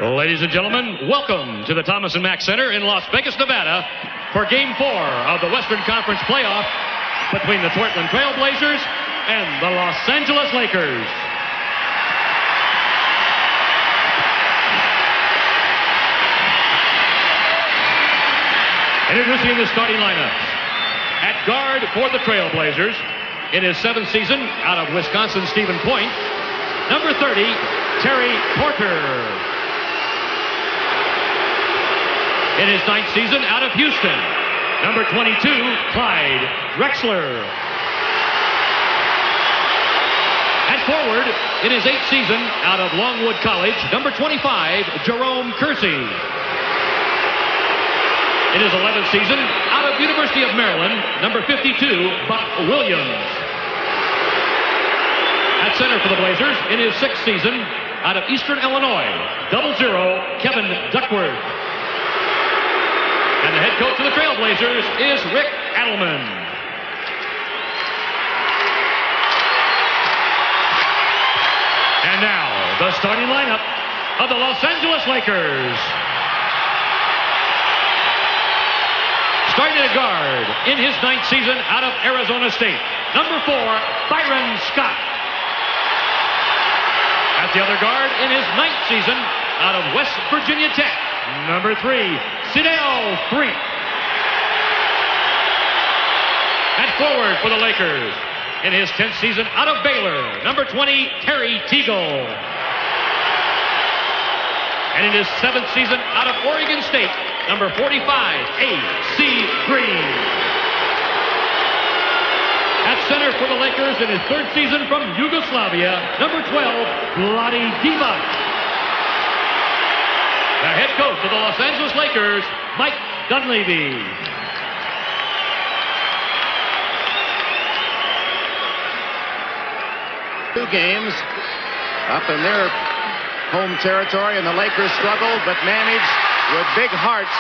Ladies and gentlemen, welcome to the Thomas & Mack Center in Las Vegas, Nevada for Game 4 of the Western Conference Playoff between the Portland Trail Blazers and the Los Angeles Lakers. Introducing the starting lineups. At guard for the Trail Blazers, in his 7th season out of Wisconsin, Stephen Point, number 30, Terry Porter. In his 9th season out of Houston, number 22, Clyde Drexler. At forward, in his 8th season out of Longwood College, number 25, Jerome Kersey. In his 11th season out of University of Maryland, number 52, Buck Williams. At center for the Blazers, in his 6th season out of Eastern Illinois, 00, Kevin Duckworth. And the head coach of the Trail Blazers is Rick Adelman. And now, the starting lineup of the Los Angeles Lakers. Starting at guard in his 9th season out of Arizona State, number 4, Byron Scott. At the other guard in his 9th season out of West Virginia Tech, number 3, Sidel Freak. At forward for the Lakers, in his 10th season out of Baylor, number 20, Terry Teagle. And in his 7th season out of Oregon State, number 45, A.C. Green. At center for the Lakers in his 3rd season from Yugoslavia, number 12, Vlade Divac. The head coach of the Los Angeles Lakers, Mike Dunleavy. Two games up in their home territory, and the Lakers struggled but managed with big hearts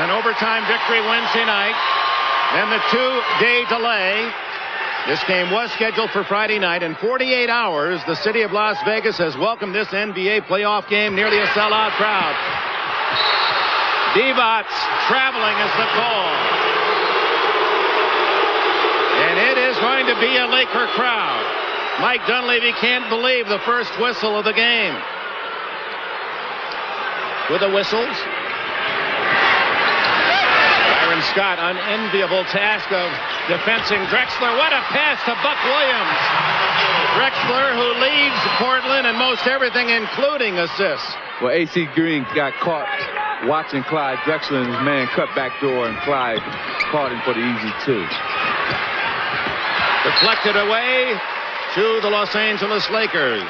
an overtime victory Wednesday night. Then the 2-day delay. This game was scheduled for Friday night. In 48 hours, the city of Las Vegas has welcomed this NBA playoff game, nearly a sellout crowd. Divac traveling is the call. And it is going to be a Laker crowd. Mike Dunleavy can't believe the first whistle of the game. With the whistles, Byron Scott, unenviable task of defensing Drexler. What a pass to Buck Williams. Drexler, who leads Portland in most everything, including assists. Well, A.C. Green got caught watching Clyde Drexler, and his man cut back door, and Clyde caught him for the easy 2. Deflected away to the Los Angeles Lakers.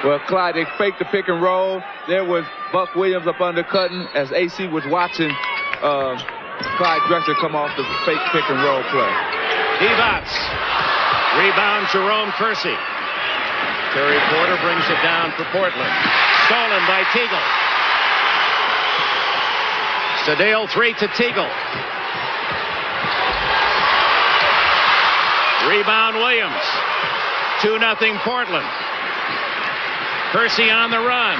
Well, Clyde, they faked the pick and roll. There was Buck Williams up undercutting as AC was watching Clyde Drexler come off the fake pick and roll play. Divac. Rebound, Jerome Kersey. Terry Porter brings it down for Portland. Stolen by Teagle. Sidel 3 to Teagle. Rebound Williams. 2-0 Portland. Kersey on the run.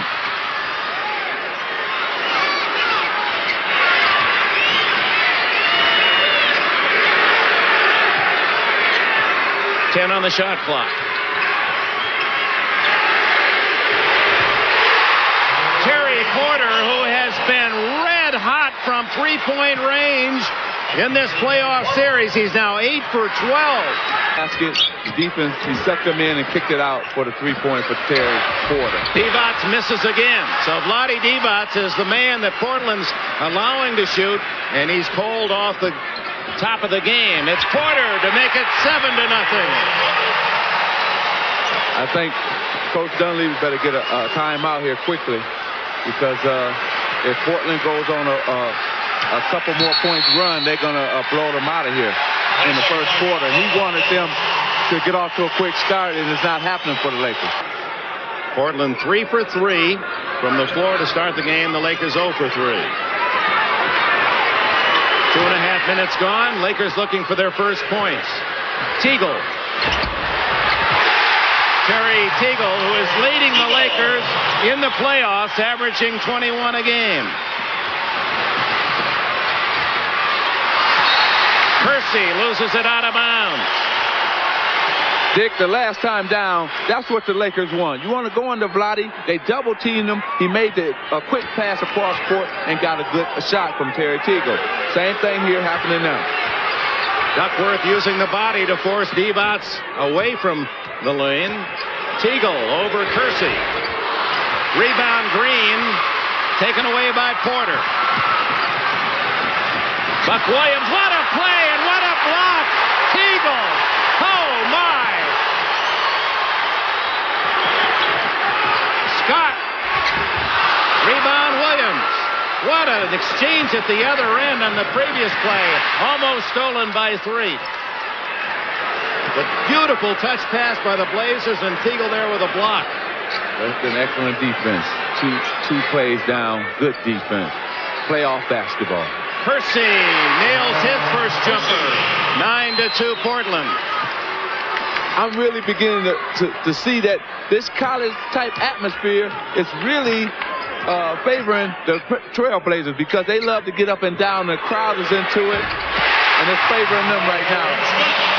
Ten on the shot clock. Terry Porter, who has been red hot from three-point range in this playoff series. He's now 8 for 12. Basket, the defense, he sucked him in and kicked it out for the 3-point for Terry Porter. Divac misses again. So Vlade Divac is the man that Portland's allowing to shoot, and he's cold off the top of the game. It's Porter to make it 7-0. I think Coach Dunleavy better get a timeout here quickly, because if Portland goes on a couple more points run, they're going to blow them out of here in the first quarter. He wanted them to get off to a quick start, and it's not happening for the Lakers. Portland 3 for 3 from the floor to start the game. The Lakers 0 for 3. 2.5 minutes gone. Lakers looking for their first points. Teagle. Terry Teagle, who is leading the Lakers in the playoffs, averaging 21 a game. Kersey loses it out of bounds. Dick, the last time down, that's what the Lakers want. You want to go into Vlade, they double-teamed him. He made a quick pass across court and got a shot from Terry Teagle. Same thing here happening now. Duckworth using the body to force Divac away from the lane. Teagle over Kersey. Rebound Green, taken away by Porter. Buck Williams, what a play and what a block! Teagle, oh my! Scott, rebound Williams. What an exchange at the other end on the previous play. Almost stolen by 3. The beautiful touch pass by the Blazers and Teagle there with a block. That's an excellent defense. Two plays down, good defense. Playoff basketball. Kersey nails his first jumper. 9-2 Portland. I'm really beginning to see that this college-type atmosphere is really favoring the Trailblazers because they love to get up and down. The crowd is into it, and it's favoring them right now.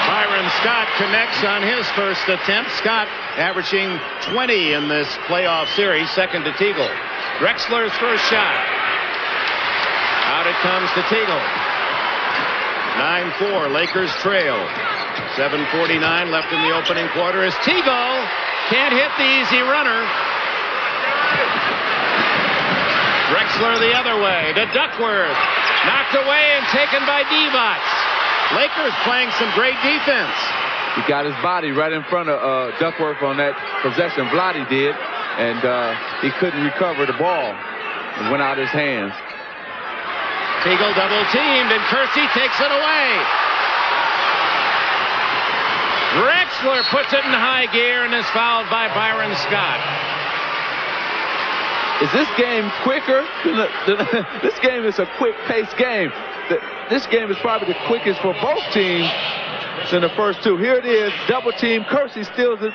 Byron Scott connects on his first attempt. Scott averaging 20 in this playoff series, second to Teagle. Drexler's first shot. Out it comes to Teagle. 9-4, Lakers trail. 7:49 left in the opening quarter as Teagle can't hit the easy runner. Drexler the other way to Duckworth. Knocked away and taken by Divac. Lakers playing some great defense. He got his body right in front of Duckworth on that possession. Vlade did, and he couldn't recover the ball. It went out of his hands. Teagle double teamed and Kersey takes it away. Drexler puts it in high gear and is fouled by Byron Scott. Is this game quicker? This game is a quick-paced game. This game is probably the quickest for both teams than the first two. Here it is, double team. Kersey steals it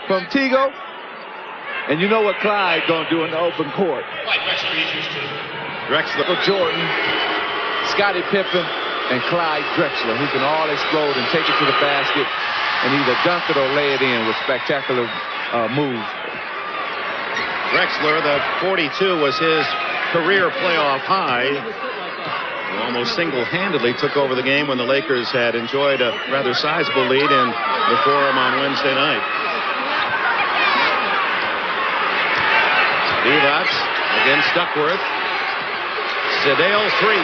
from Teagle. And you know what Clyde gonna do in the open court. Drexler, Jordan, Scottie Pippen, and Clyde Drexler, who can all explode and take it to the basket and either dunk it or lay it in with spectacular moves. Drexler, the 42 was his career playoff high. He almost single-handedly took over the game when the Lakers had enjoyed a rather sizable lead in the Forum on Wednesday night. Divac against Duckworth. Sedale 3.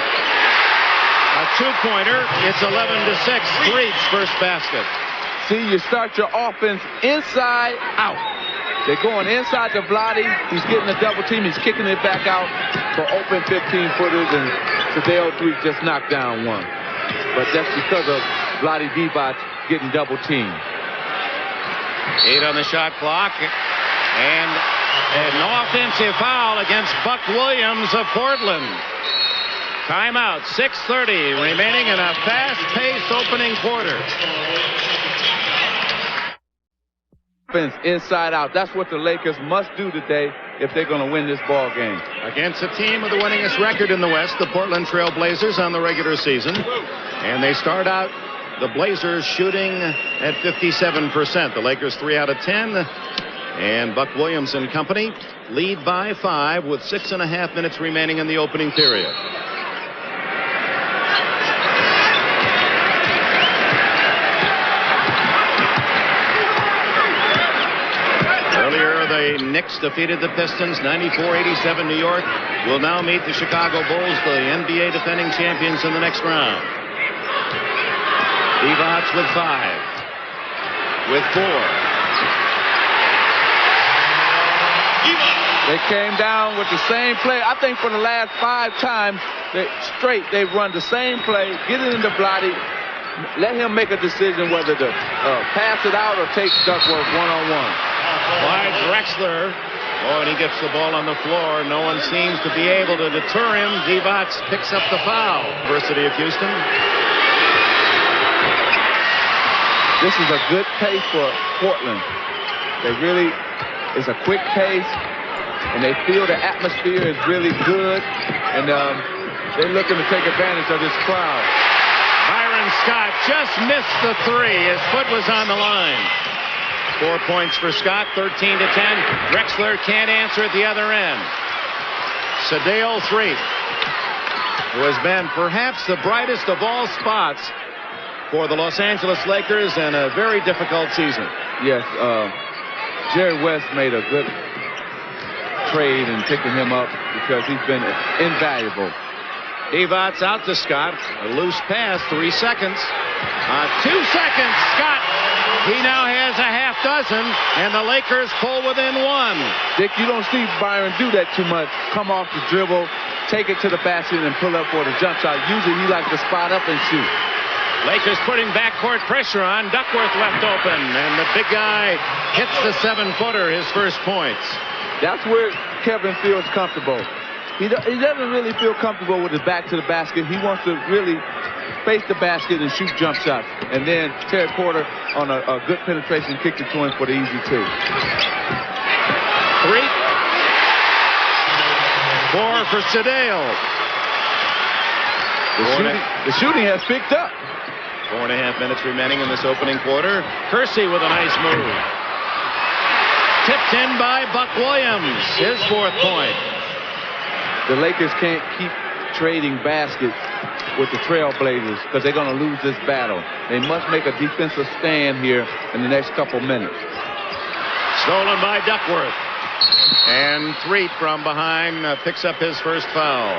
A two-pointer. It's 11-6. Threet's first basket. See, you start your offense inside out. They're going inside to Vlade. He's getting a double team. He's kicking it back out for open 15-footers, and Sedale 3 just knocked down one. But that's because of Vlade Divac getting double teamed. 8 on the shot clock. And an offensive foul against Buck Williams of Portland. Timeout, 6:30 remaining in a fast-paced opening quarter. Inside out. That's what the Lakers must do today if they're going to win this ball game. Against a team with the winningest record in the West, the Portland Trail Blazers on the regular season. And they start out, the Blazers shooting at 57%. The Lakers 3 out of 10. And Buck Williams and company lead by 5 with 6.5 minutes remaining in the opening period. Earlier, the Knicks defeated the Pistons 94-87. New York will now meet the Chicago Bulls, the NBA defending champions, in the next round. Divac with 5. With 4. They came down with the same play. I think for the last 5 times straight, they've run the same play, get it into Vlade, let him make a decision whether to pass it out or take Duckworth one-on-one. Clyde Drexler, and he gets the ball on the floor. No one seems to be able to deter him. Divac picks up the foul. University of Houston. This is a good pace for Portland. They really, it's a quick pace, and they feel the atmosphere is really good, and they're looking to take advantage of this crowd. Byron Scott just missed the three. His foot was on the line. 4 points for Scott, 13 to 10. Drexler can't answer at the other end. Sedale Threet, who has been perhaps the brightest of all spots for the Los Angeles Lakers in a very difficult season. Yes, Jerry West made a good trade in picking him up because he's been invaluable. Divac out to Scott. A loose pass, 3 seconds. 2 seconds, Scott. He now has a half dozen, and the Lakers pull within 1. Dick, you don't see Byron do that too much. Come off the dribble, take it to the basket, and pull up for the jump shot. Usually he likes to spot up and shoot. Lakers putting backcourt pressure on. Duckworth left open, and the big guy hits the 7-footer, his first points. That's where Kevin feels comfortable. He doesn't really feel comfortable with his back to the basket. He wants to really face the basket and shoot jump shots. And then Terry Porter on a good penetration kicked it to him for the easy 2. 3. 4 for Sedale. The shooting has picked up. 4.5 minutes remaining in this opening quarter. Kersey with a nice move. Tipped in by Buck Williams, his 4th point. The Lakers can't keep trading baskets with the Trailblazers because they're going to lose this battle. They must make a defensive stand here in the next couple minutes. Stolen by Duckworth. And Threet from behind picks up his first foul.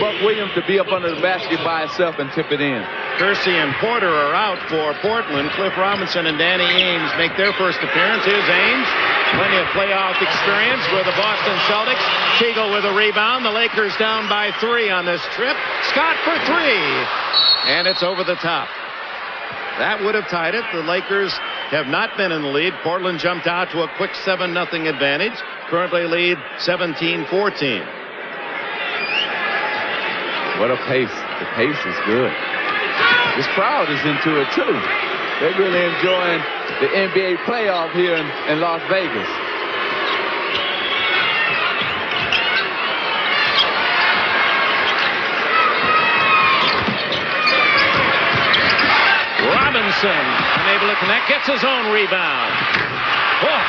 Buck Williams to be up under the basket by himself and tip it in. Kersey and Porter are out for Portland. Cliff Robinson and Danny Ainge make their first appearance. Here's Ainge. Plenty of playoff experience with the Boston Celtics. Teagle with a rebound. The Lakers down by 3 on this trip. Scott for 3. And it's over the top. That would have tied it. The Lakers have not been in the lead. Portland jumped out to a quick 7-0 advantage. Currently lead 17-14. What a pace. The pace is good. This crowd is into it, too. They're really enjoying the NBA playoff here in Las Vegas. Robinson unable to connect, gets his own rebound. Whoa.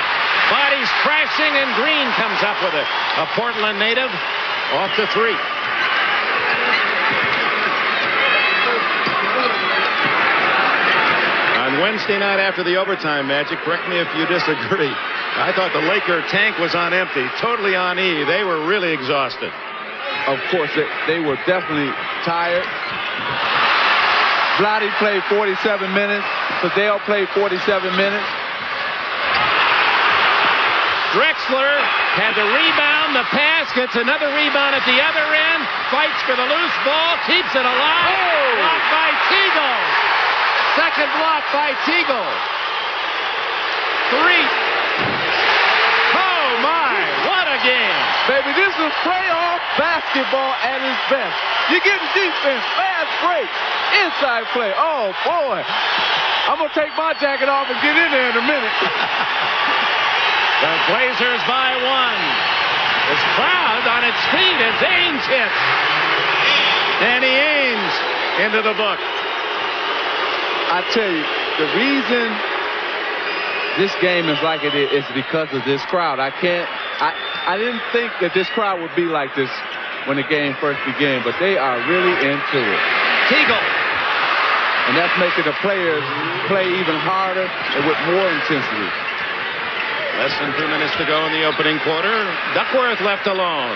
Bodies crashing, and Green comes up with it. A Portland native off to 3. On Wednesday night after the overtime, Magic, correct me if you disagree, I thought the Laker tank was on empty, totally on E. They were really exhausted. Of course, they were definitely tired. Vlade played 47 minutes. Sedale played 47 minutes. Drexler had the rebound, the pass, gets another rebound at the other end, fights for the loose ball, keeps it alive. Oh. Blocked by Teagle. Second block by Teagle. 3. Oh, my. What a game. Baby, this is playoff basketball at its best. You're getting defense, fast breaks, inside play. Oh, boy. I'm going to take my jacket off and get in there in a minute. The Blazers by 1. This crowd on its feet as Ainge hits. Danny Ainge into the book. I tell you, the reason this game is like it is because of this crowd. I didn't think that this crowd would be like this when the game first began, but they are really into it. Teagle. And that's making the players play even harder and with more intensity. Less than 2 minutes to go in the opening quarter. Duckworth left alone.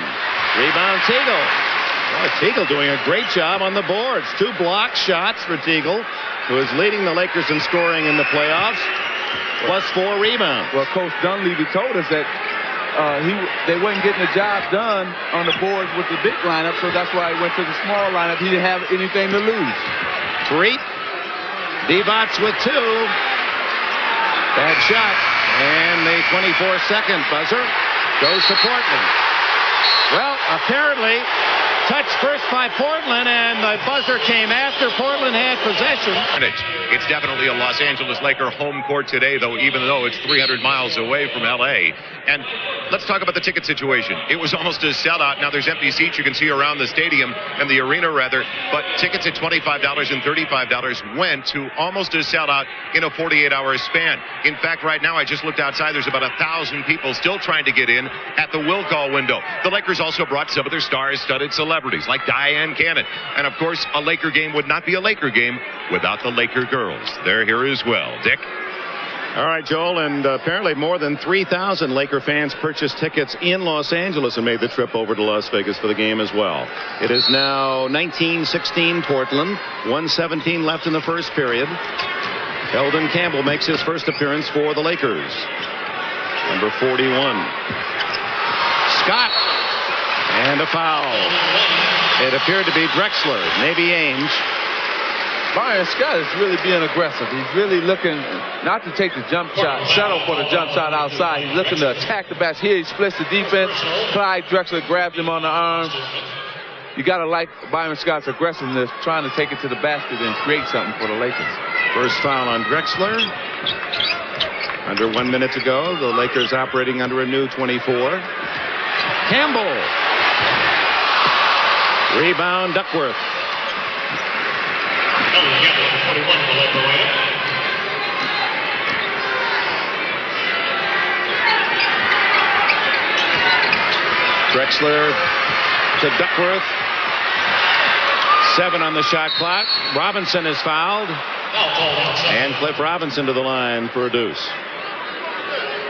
Rebound Teagle. Well, Teagle doing a great job on the boards. 2 block shots for Teagle, who is leading the Lakers in scoring in the playoffs, plus 4 rebounds. Well, Coach Dunleavy told us that they wasn't getting the job done on the boards with the big lineup, so that's why he went to the small lineup. He didn't have anything to lose. Threet. Divac with 2. Bad shot. And the 24-second buzzer goes to Portland. Well, apparently, Touched first by Portland, and the buzzer came after Portland had possession. It's definitely a Los Angeles Laker home court today, though, even though it's 300 miles away from L.A. And let's talk about the ticket situation. It was almost a sellout. Now there's empty seats you can see around the stadium and the arena, rather. But tickets at $25 and $35 went to almost a sellout in a 48-hour span. In fact, right now, I just looked outside. There's about 1,000 people still trying to get in at the will call window. The Lakers also brought some of their star-studded celebrities like Diane Cannon. And, of course, a Laker game would not be a Laker game without the Laker girls. They're here as well. Dick? All right, Joel, and apparently more than 3,000 Laker fans purchased tickets in Los Angeles and made the trip over to Las Vegas for the game as well. It is now 19-16 Portland, 1:17 left in the first period. Eldon Campbell makes his first appearance for the Lakers. Number 41. Scott. And a foul. It appeared to be Drexler, maybe Ainge. Byron Scott is really being aggressive. He's really looking not to take the jump shot, settle for the jump shot outside. He's looking to attack the basket. Here he splits the defense. Clyde Drexler grabs him on the arm. You got to like Byron Scott's aggressiveness, trying to take it to the basket and create something for the Lakers. First foul on Drexler. Under 1 minute to go. The Lakers operating under a new 24. Campbell. Rebound, Duckworth. Drexler to Duckworth. 7 on the shot clock. Robinson is fouled. And Cliff Robinson to the line for a deuce.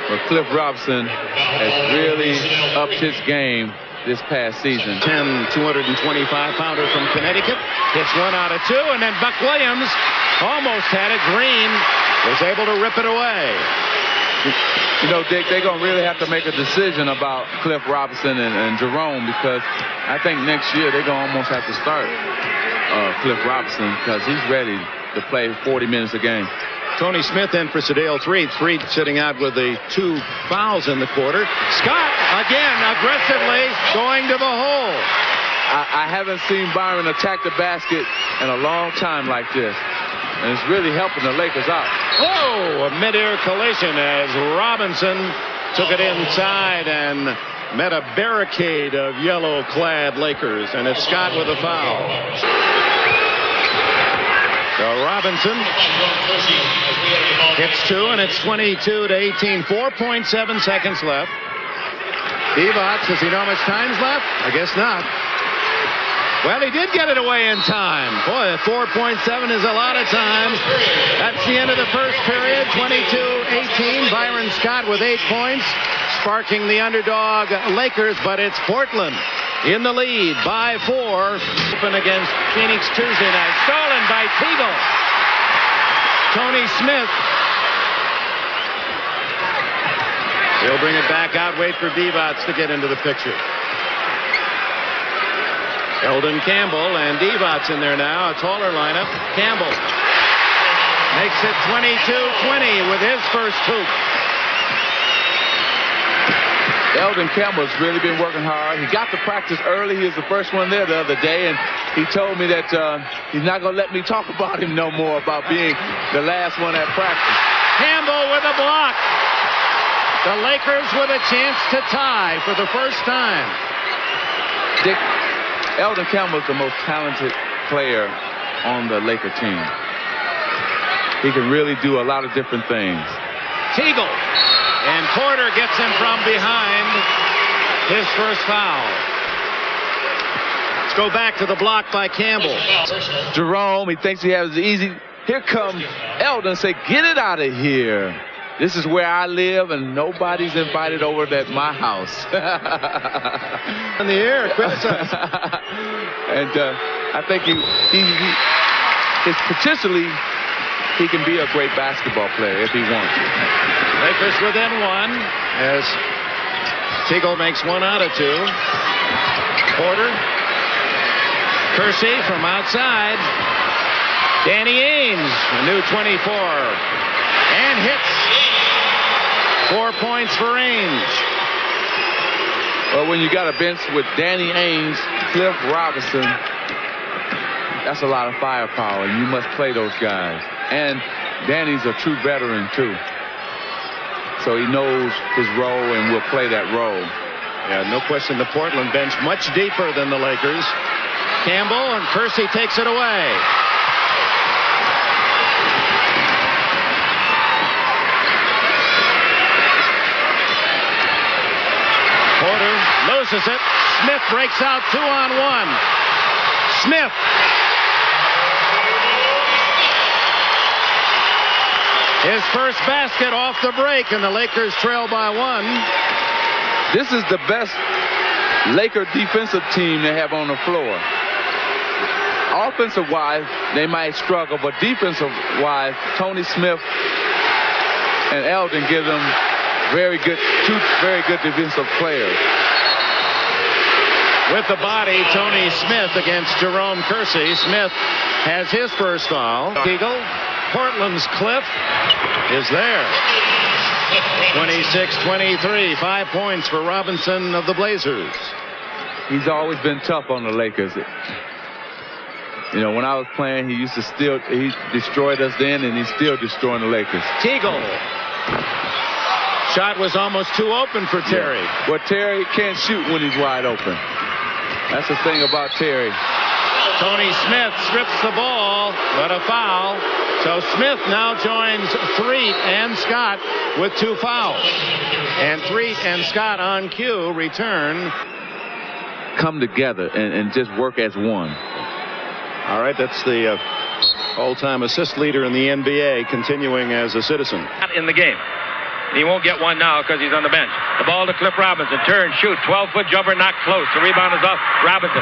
Well, Cliff Robinson has really upped his game this past season. 225-pounder from Connecticut. Hits 1 out of 2, and then Buck Williams almost had it. Green was able to rip it away. You know, Dick, they're going to really have to make a decision about Cliff Robinson and Jerome, because I think next year they're going to almost have to start Cliff Robinson, because he's ready to play 40 minutes a game. Tony Smith in for Sedale 3 sitting out with the 2 fouls in the quarter. Scott again aggressively going to the hole. I haven't seen Byron attack the basket in a long time like this, and it's really helping the Lakers out. Oh, a mid-air collision as Robinson took it inside and met a barricade of yellow-clad Lakers, and it's Scott with a foul. So Robinson hits 2, and it's 22-18. 4.7 seconds left. Divac, does he know how much time's left? I guess not. Well, he did get it away in time. Boy, 4.7 is a lot of time. That's the end of the first period. 22-18. Byron Scott with 8 points, sparking the underdog Lakers, but it's Portland in the lead by 4. Open against Phoenix Tuesday night. Stolen by Teagle. Tony Smith. He'll bring it back out. Wait for Divac to get into the picture. Eldon Campbell and Divac in there now. A taller lineup. Campbell makes it 22-20 with his first hoop. Eldon Campbell's really been working hard. He got to practice early. He was the first one there the other day, and he told me that he's not going to let me talk about him no more, about being the last one at practice. Campbell with a block. The Lakers with a chance to tie for the first time. Dick, Eldon Campbell's the most talented player on the Laker team. He can really do a lot of different things. Teagle. And Porter gets him from behind. His first foul. Let's go back to the block by Campbell. Jerome, he thinks he has it easy. Here comes Eldon, say, get it out of here. This is where I live, and nobody's invited over at my house. In the air, criticize. And I think his potentially, he can be a great basketball player if he wants to. Lakers within 1 as Teagle makes 1 out of 2. Porter. Kersey from outside. Danny Ainge, a new 24. And hits. 4 points for Ainge. Well, when you got a bench with Danny Ainge, Cliff Robinson, that's a lot of firepower, and you must play those guys. And Danny's a true veteran, too. So he knows his role and will play that role. Yeah, no question the Portland bench much deeper than the Lakers. Campbell, and Kersey takes it away. Porter loses it. Smith breaks out 2-on-1. Smith. His first basket off the break, and the Lakers trail by 1. This is the best Laker defensive team they have on the floor. Offensive-wise, they might struggle, but defensive-wise, Tony Smith and Eldon give them two very good defensive players. With the body, Tony Smith against Jerome Kersey. Smith has his first foul. Eagle. Portland's Cliff is there. 26-23. 5 points for Robinson of the Blazers. He's always been tough on the Lakers. You know, when I was playing, he destroyed us then, and he's still destroying the Lakers. Teagle. Shot was almost too open for Terry. Yeah. Well, Terry can't shoot when he's wide open. That's the thing about Terry. Tony Smith strips the ball, but a foul. So Smith now joins Threet and Scott with 2 fouls. And Threet and Scott on cue return. Come together and just work as one. All right, that's the all-time assist leader in the NBA, continuing as a Citizen. In the game. He won't get one now because he's on the bench. The ball to Cliff Robinson. Turn, shoot. 12-foot jumper, not close. The rebound is off Robinson.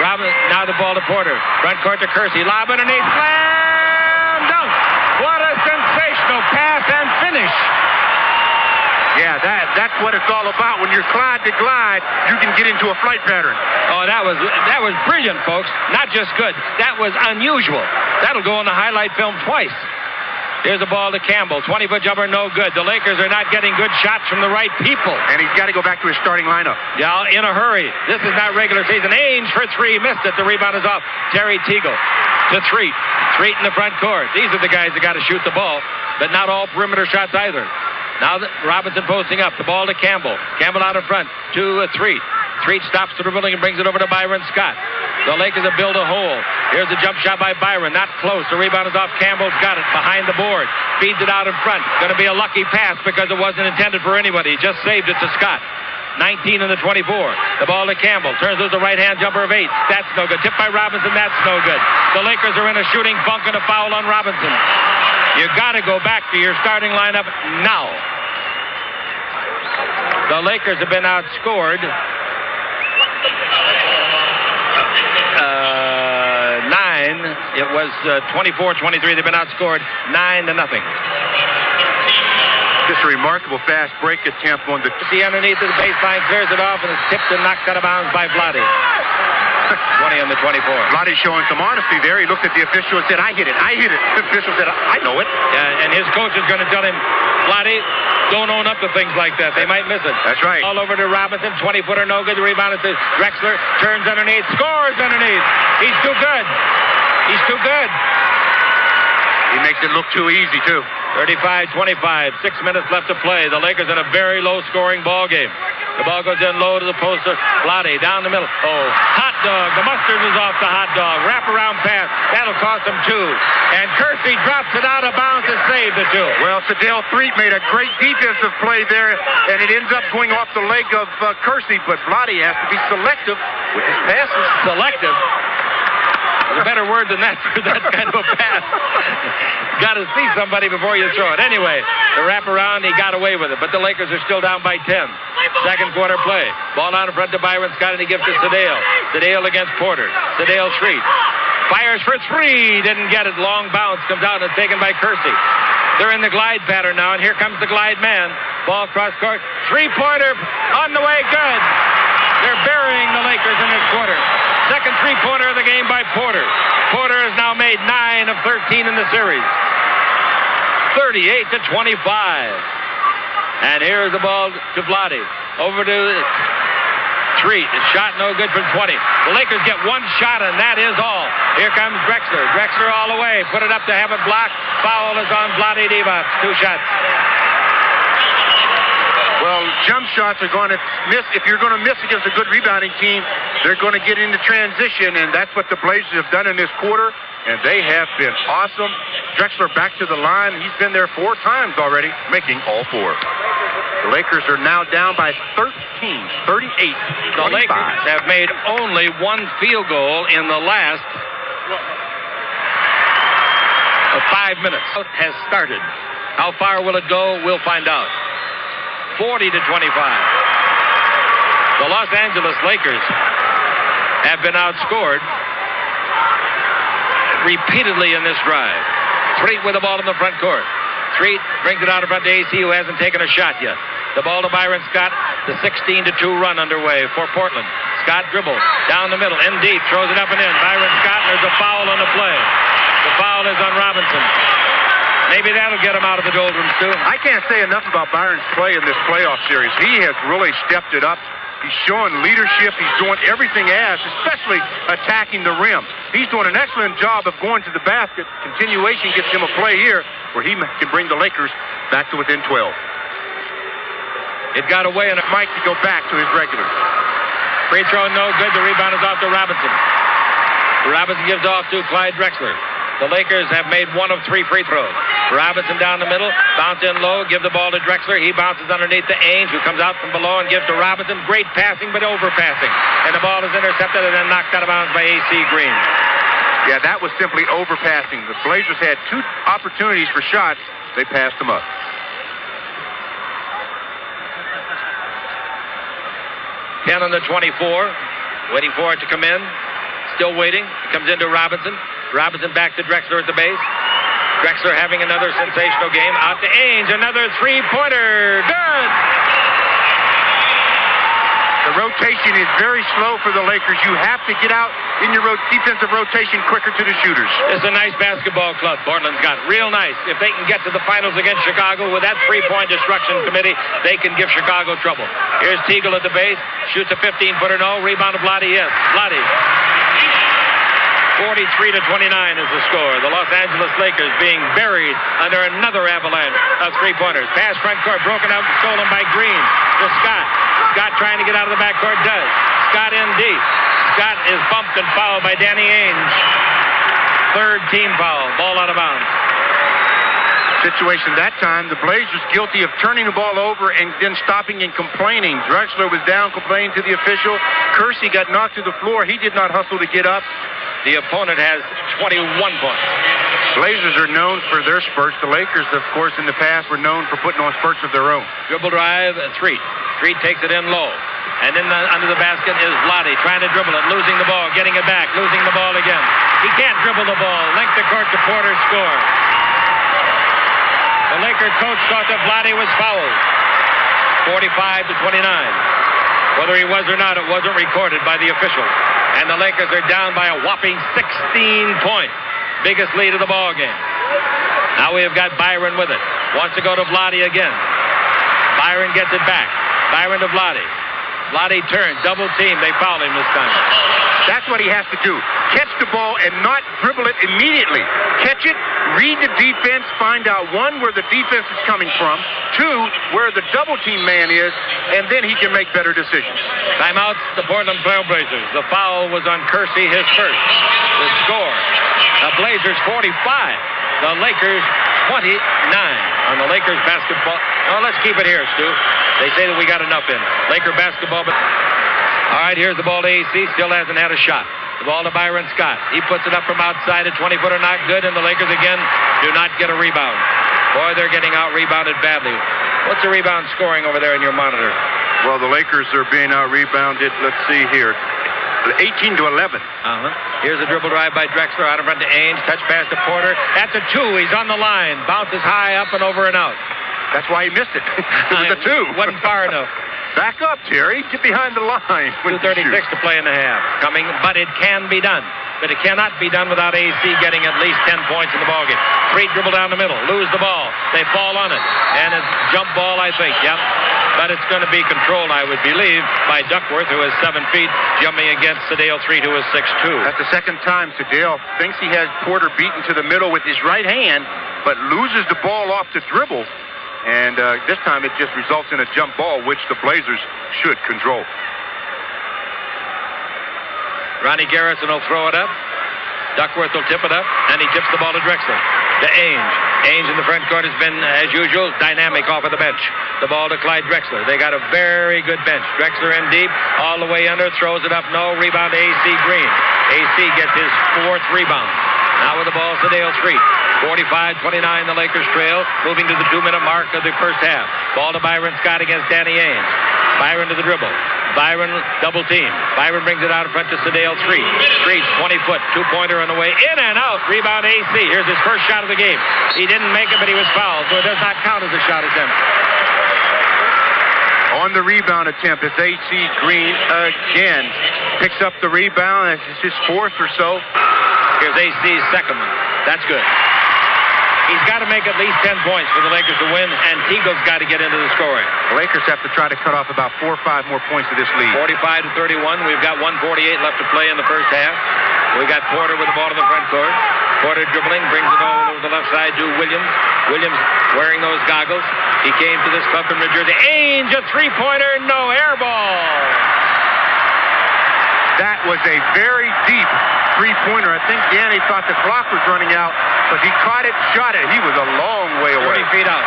Now the ball to Porter. Front court to Kersey. Lob underneath. Slam dunk. What a sensational pass and finish. Yeah, that's what it's all about. When you're glide to glide, you can get into a flight pattern. Oh, that was brilliant, folks. Not just good. That was unusual. That'll go on the highlight film twice. Here's the ball to Campbell. 20-foot jumper, no good. The Lakers are not getting good shots from the right people. And he's got to go back to his starting lineup. Yeah, in a hurry. This is not regular season. Ainge for 3, missed it. The rebound is off. Terry Teagle to Threet. Threet in the front court. These are the guys that got to shoot the ball, but not all perimeter shots either. Now Robinson posting up. The ball to Campbell. Campbell out in front to Threet. Threet stops the dribbling and brings it over to Byron Scott. The Lakers have built a hole. Here's a jump shot by Byron. Not close. The rebound is off. Campbell's got it behind the board. Feeds it out in front. Going to be a lucky pass because it wasn't intended for anybody. He just saved it to Scott. 19 in the 24. The ball to Campbell. Turns loose a right-hand jumper of 8. That's no good. Tipped by Robinson. That's no good. The Lakers are in a shooting funk and a foul on Robinson. You got to go back to your starting lineup now. The Lakers have been outscored 9. It was 24-23. They've been outscored 9-0. Just a remarkable fast break attempt on the... See underneath the baseline, clears it off, and it's tipped and knocked out of bounds by Vlade. 20 on the 24. Vlade showing some honesty there. He looked at the official and said, I hit it. The official said, I know it. Yeah, and his coach is going to tell him, Vlade, don't own up to things like that. They might miss it. That's right. All over to Robinson. 20-footer, no good. The rebound is to Drexler. Turns underneath. Scores underneath. He's too good. He's too good. He makes it look too easy, too. 35-25. 6 minutes left to play. The Lakers in a very low-scoring ball game. The ball goes in low to the post of Vlade. Down the middle. Oh, hot dog. The mustard is off the hot dog. Wrap-around pass. That'll cost them 2. And Kersey drops it out of bounds to save the 2. Well, Sadell Threet made a great defensive play there, and it ends up going off the leg of Kersey. But Vlade has to be selective with his passes. Selective? There's a better word than that for that kind of a pass. Got to see somebody before you throw it. Anyway, the wraparound, he got away with it. But the Lakers are still down by 10. Second quarter play. Ball out in front to Byron Scott, and he gives to Sadell. Sadell against Porter. Sadell Threet. Fires for 3. Didn't get it. Long bounce. Comes out and is taken by Kersey. They're in the glide pattern now, and here comes the glide man. Ball cross court. 3-pointer on the way. Good. They're burying the Lakers in this quarter. Second 3-pointer of the game by Porter. Porter has now made 9 of 13 in the series. 38-25. And here's the ball to Vlade. Over to Three. It's shot no good from 20. The Lakers get one shot, and that is all. Here comes Drexler. Drexler all the way. Put it up to have it blocked. Foul is on Vlade Divac. 2 shots. Well, jump shots are going to miss. If you're going to miss against a good rebounding team, they're going to get into transition, and that's what the Blazers have done in this quarter, and they have been awesome. Drexler back to the line. He's been there 4 times already, making all 4. The Lakers are now down by 13, 38. The Lakers have made only 1 field goal in the last 5 minutes. Has started. How far will it go? We'll find out. 40-25. The Los Angeles Lakers have been outscored repeatedly in this drive. Street with the ball in the front court. Street brings it out in front to AC, who hasn't taken a shot yet. The ball to Byron Scott. The 16-2 run underway for Portland. Scott dribbles down the middle. In deep, throws it up and in. Byron Scott, there's a foul on the play. The foul is on Robinson. Maybe that'll get him out of the doldrums, too. I can't say enough about Byron's play in this playoff series. He has really stepped it up. He's showing leadership. He's doing everything especially attacking the rim. He's doing an excellent job of going to the basket. Continuation gets him a play here where he can bring the Lakers back to within 12. It got away, and Mike to go back to his regular. Free throw no good. The rebound is off to Robinson. Robinson gives off to Clyde Drexler. The Lakers have made 1 of 3 free throws. Robinson down the middle, bounce in low, give the ball to Drexler. He bounces underneath to Ainge, who comes out from below and gives to Robinson. Great passing, but overpassing. And the ball is intercepted and then knocked out of bounds by AC Green. Yeah, that was simply overpassing. The Blazers had 2 opportunities for shots. They passed them up. Ten on the 24. Waiting for it to come in. Still waiting. It comes into Robinson. Robinson back to Drexler at the base. Drexler having another sensational game. Out to Ainge. Another 3-pointer. Good. The rotation is very slow for the Lakers. You have to get out in your defensive rotation quicker to the shooters. It's a nice basketball club Portland's got. Real nice. If they can get to the finals against Chicago with that 3-point destruction committee, they can give Chicago trouble. Here's Teagle at the base. Shoots a 15-footer. No. Rebound to Vlade. Yes. Vlade. 43-29 is the score. The Los Angeles Lakers being buried under another avalanche of 3-pointers. Pass front court, broken out and stolen by Green to Scott. Scott trying to get out of the backcourt, does. Scott in deep. Scott is bumped and fouled by Danny Ainge. 3rd team foul. Ball out of bounds. Situation that time, the Blazers guilty of turning the ball over and then stopping and complaining. Drexler was down complaining to the official. Kersey got knocked to the floor. He did not hustle to get up. The opponent has 21 points. Blazers are known for their spurts. The Lakers, of course, in the past were known for putting on spurts of their own. Dribble drive, Street. Street takes it in low. And in under the basket is Vlade trying to dribble it, losing the ball, getting it back, losing the ball again. He can't dribble the ball. Length of court to Porter, score. The Lakers coach thought that Vlade was fouled. 45-29. Whether he was or not, it wasn't recorded by the officials. And the Lakers are down by a whopping 16 points. Biggest lead of the ball game. Now we have got Byron with it. Wants to go to Vlade again. Byron gets it back. Byron to Vlade. Vlade turns, double team. They foul him this time. That's what he has to do. Catch the ball and not dribble it immediately. Catch it, read the defense, find out, 1, where the defense is coming from, 2, where the double team man is, and then he can make better decisions. Timeouts, the Portland Trailblazers. The foul was on Kersey, his first. The score, the Blazers 45, the Lakers 29 on the Lakers basketball. Oh, let's keep it here, Stu. They say that we got enough in. Laker basketball, but... All right, here's the ball to AC. Still hasn't had a shot. The ball to Byron Scott. He puts it up from outside. A 20-footer not good, and the Lakers again do not get a rebound. Boy, they're getting out-rebounded badly. What's the rebound scoring over there in your monitor? Well, the Lakers are being out-rebounded. Let's see here. 18-11. Here's a dribble drive by Drexler out in front to Ainge. Touch pass to Porter. At the 2, he's on the line. Bounces high up and over and out. That's why he missed it. It was a 2. Wasn't far enough. Back up, Terry. Get behind the line. 2:36 to play in the half. Coming, but it can be done. But it cannot be done without AC getting at least 10 points in the ballgame. Street dribble down the middle. Lose the ball. They fall on it. And it's jump ball, I think. Yep. but it's going to be controlled, I would believe, by Duckworth, who is 7 feet, jumping against Sadale Treat, who is 6'2". That's the second time Sadale thinks he has Porter beaten to the middle with his right hand, but loses the ball off the dribble. And this time it just results in a jump ball, which the Blazers should control. Ronnie Garrison will throw it up. Duckworth will tip it up, and he tips the ball to Drexler. To Ainge. Ainge in the front court has been, as usual, dynamic off of the bench. The ball to Clyde Drexler. They got a very good bench. Drexler in deep, all the way under, throws it up, no. Rebound to A.C. Green. A.C. gets his 4th rebound. Now with the ball, Sadale Street. 45-29, the Lakers trail, moving to the 2-minute mark of the first half. Ball to Byron Scott against Danny Ainge. Byron to the dribble. Byron double team. Byron brings it out in front to Sadale Street. Street, 20-foot, 2-pointer on the way. In and out. Rebound AC. Here's his first shot of the game. He didn't make it, but he was fouled, so it does not count as a shot attempt. On the rebound attempt, it's A.C. Green again. Picks up the rebound. It's his 4th or so. Here's A.C.'s second one. That's good. He's got to make at least 10 points for the Lakers to win, and Teagle's got to get into the scoring. The Lakers have to try to cut off about 4 or 5 more points of this lead. 45-31. We've got 1:48 left to play in the first half. We got Porter with the ball in the front court. Porter dribbling, brings it over to the left side to Williams. Williams wearing those goggles. He came to this club from New Jersey. Ainge, a 3-pointer, no air ball. That was a very deep 3-pointer. I think Danny thought the clock was running out, but he caught it, shot it. He was a long way away. 30 feet out.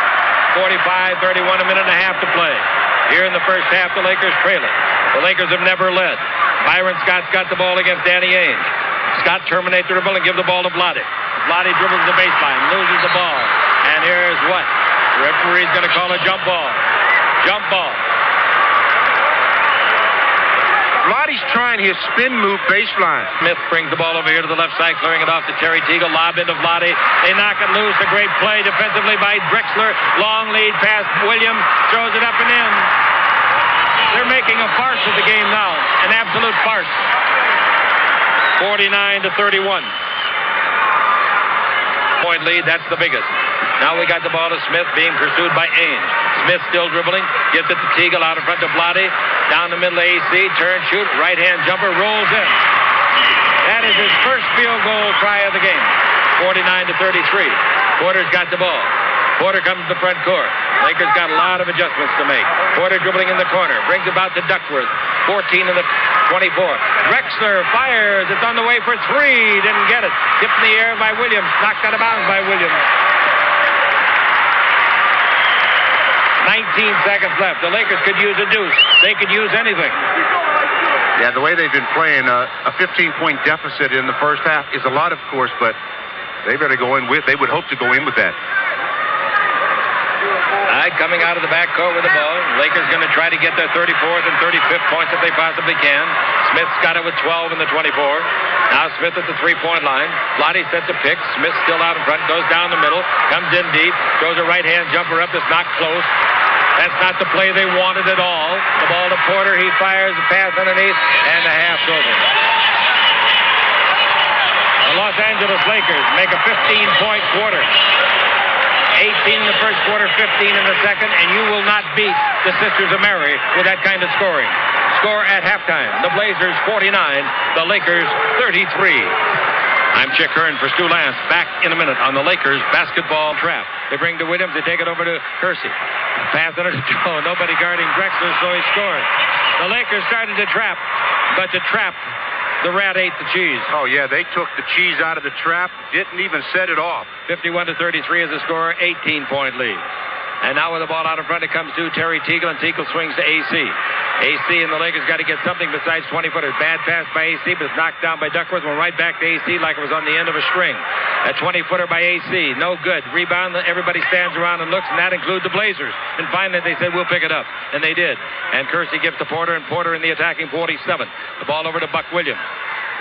45-31, a minute and a half to play. Here in the first half, the Lakers trail it. The Lakers have never led. Byron Scott's got the ball against Danny Ainge. Scott terminates the dribble and give the ball to Vlade. Vlade dribbles the baseline, loses the ball. And here's what? The referee's going to call a jump ball. Jump ball. Vlade's trying his spin move baseline. Smith brings the ball over here to the left side, clearing it off to Terry Teagle. Lob into Vlade. They knock it loose. A great play defensively by Drexler. Long lead past Williams. Throws it up and in. They're making a farce of the game now. An absolute farce. 49-31. Point lead, that's the biggest. Now we got the ball to Smith, being pursued by Ainge. Smith still dribbling, gets it to Teagle out in front of Vlade. Down the middle of AC, turn, shoot, right-hand jumper, rolls in. That is his first field goal try of the game. 49-33. Porter's got the ball. Porter comes to the front court. Lakers got a lot of adjustments to make. Porter dribbling in the corner, brings it out to Duckworth. 14 in the 24. Drexler fires. It's on the way for 3. Didn't get it. Tipped in the air by Williams. Knocked out of bounds by Williams. 19 seconds left. The Lakers could use a deuce. They could use anything. Yeah, the way they've been playing, a 15-point deficit in the first half is a lot, of course, but they better go in with, they would hope to go in with that. Coming out of the backcourt with the ball. Lakers going to try to get their 34th and 35th points if they possibly can. Smith's got it with 12 in the 24. Now Smith at the 3-point line. Vlade sets a pick. Smith still out in front. Goes down the middle. Comes in deep. Throws a right-hand jumper up. It's not close. That's not the play they wanted at all. The ball to Porter. He fires the pass underneath. And the half's over. The Los Angeles Lakers make a 15-point quarter. 18 in the first quarter, 15 in the second, and you will not beat the Sisters of Mary with that kind of scoring. Score at halftime. The Blazers 49, the Lakers 33. I'm Chick Hearn for Stu Lance. Back in a minute on the Lakers basketball trap. They bring to Williams. They take it over to Kersey. Pass under to Joe. Nobody guarding Drexler, so he scores. The Lakers started to trap, but to trap, the rat ate the cheese. Oh, yeah, they took the cheese out of the trap, didn't even set it off. 51-33 is the score, 18-point lead. And now with the ball out in front, it comes to Terry Teagle, and Teagle swings to AC. AC and the Lakers got to get something besides 20-footers. Bad pass by AC, but it's knocked down by Duckworth. Went right back to AC like it was on the end of a string. A 20-footer by AC, no good. Rebound, everybody stands around and looks, and that includes the Blazers. And finally they said, we'll pick it up. And they did. And Kersey gives to Porter, and Porter in the attacking 47. The ball over to Buck Williams.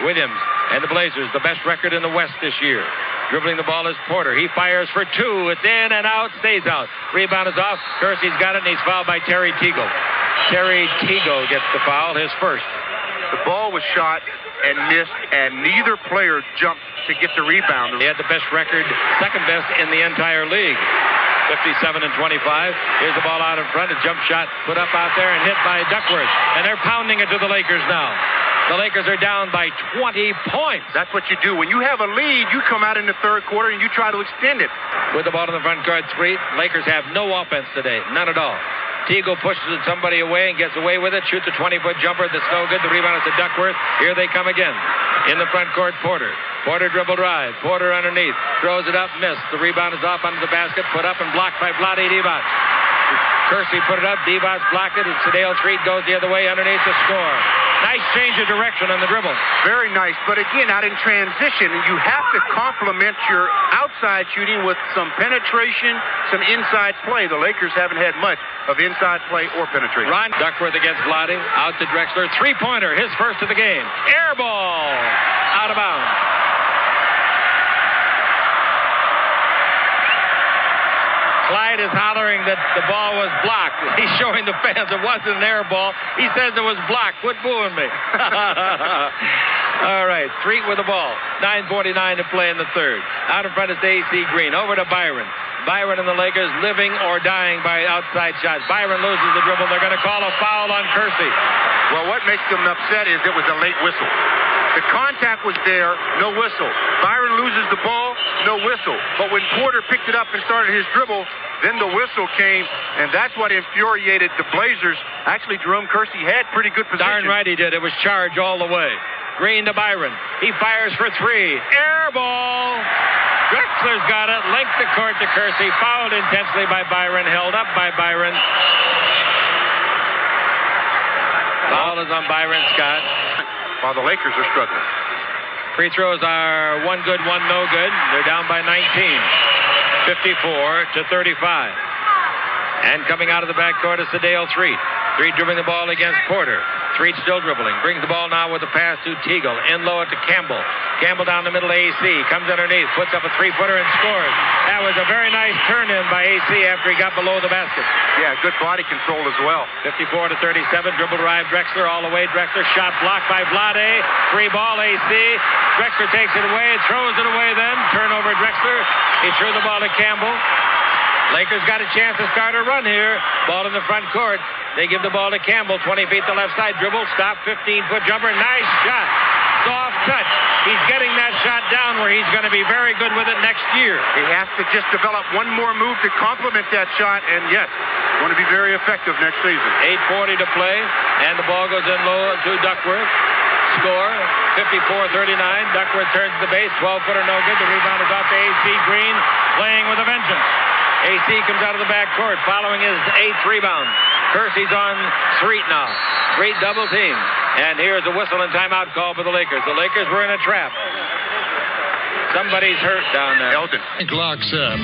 Williams and the Blazers, the best record in the West this year. Dribbling the ball is Porter. He fires for 2. It's in and out, stays out. Rebound is off. Kersey's got it, and he's fouled by Terry Teagle. Terry Teagle gets the foul, his first. The ball was shot and missed, and neither player jumped to get the rebound. He had the best record, second best in the entire league. 57 and 25. Here's the ball out in front. A jump shot put up out there and hit by Duckworth. And they're pounding it to the Lakers now. The Lakers are down by 20 points. That's what you do. When you have a lead, you come out in the third quarter and you try to extend it. With the ball in the front court, Street. Lakers have no offense today. None at all. Teagle pushes somebody away and gets away with it. Shoots a 20-foot jumper that's no good. The rebound is to Duckworth. Here they come again. In the front court, Porter. Porter dribble drive. Porter underneath. Throws it up, missed. The rebound is off under the basket. Put up and blocked by Vlade Divac. Kersey put it up. Divac blocked it. And Sedale Street goes the other way underneath to score. Nice change of direction on the dribble. Very nice. But again, out in transition, you have to complement your outside shooting with some penetration, some inside play. The Lakers haven't had much of inside play or penetration. Ron Duckworth against Vlade. Out to Drexler. Three-pointer. His first of the game. Air ball. Out of bounds. Clyde is hollering that the ball was blocked. He's showing the fans it wasn't an air ball. He says it was blocked. Quit booing me. All right, Street with the ball. 9:49 to play in the third. Out in front is A.C. Green. Over to Byron. Byron and the Lakers living or dying by outside shots. Byron loses the dribble. They're going to call a foul on Kersey. Well, what makes them upset is it was a late whistle. The contact was there, no whistle. Byron loses the ball, no whistle. But when Porter picked it up and started his dribble, then the whistle came, and that's what infuriated the Blazers. Actually, Jerome Kersey had pretty good position. Darn right he did. It was charge all the way. Green to Byron. He fires for three. Air ball. Drexler's got it. Length the court to Kersey. Fouled intensely by Byron. Held up by Byron. Foul is on Byron Scott. While the Lakers are struggling. Free throws are one good, one no good. They're down by 19. 54 to 35. And coming out of the backcourt is Sedale Street. Street dribbling the ball against Porter. Street still dribbling. Brings the ball now with a pass to Teagle. In low to Campbell. Campbell down the middle to AC. Comes underneath. Puts up a three-footer and scores. That was a very nice turn-in by AC after he got below the basket. Yeah, good body control as well. 54 to 37. Dribble drive. Drexler all the way. Drexler shot blocked by Vlade. Free ball AC. Drexler takes it away. Throws it away then. Turnover Drexler. He threw the ball to Campbell. Lakers got a chance to start a run here. Ball in the front court. They give the ball to Campbell. 20 feet to left side. Dribble. Stop. 15-foot jumper. Nice shot. Soft touch. He's getting that shot down where he's going to be very good with it next year. He has to just develop one more move to complement that shot. And yes, going to be very effective next season. 8:40 to play. And the ball goes in low to Duckworth. Score. 54-39. Duckworth turns the base. 12-footer no good. The rebound is off to A.C. Green. Playing with a vengeance. AC comes out of the backcourt following his 8th rebound. Kersey's on Street now. Street double team. And here's a whistle and timeout call for the Lakers. The Lakers were in a trap. Somebody's hurt down there. Eldon. Locks up.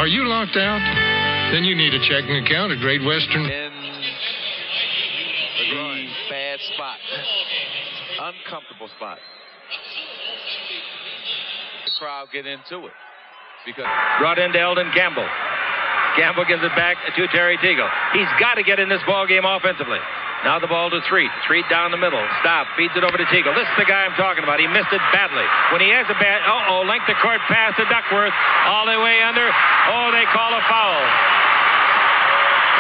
Are you locked out? Then you need a checking account at Great Western. In the bad spot. Uncomfortable spot. The crowd get into it. Because brought into Eldon Campbell. Campbell gives it back to Terry Teagle. He's got to get in this ball game offensively. Now the ball to Street. Street down the middle. Stop. Feeds it over to Teagle. This is the guy I'm talking about. He missed it badly. When he has a bad... length of court pass to Duckworth. All the way under. Oh, they call a foul.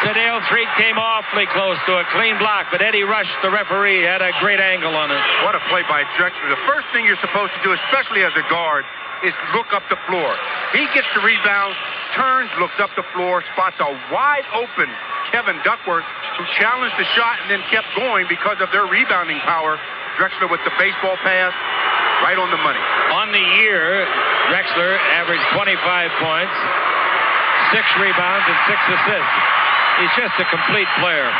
Sedale Street came awfully close to a clean block, but Eddie Rush, the referee, had a great angle on it. What a play by Drexler. The first thing you're supposed to do, especially as a guard, is look up the floor. He gets the rebound, turns, looks up the floor, spots a wide open Kevin Duckworth, who challenged the shot and then kept going because of their rebounding power. Drexler with the baseball pass, right on the money. On the year, Drexler averaged 25 points, 6 rebounds, and 6 assists. He's just a complete player.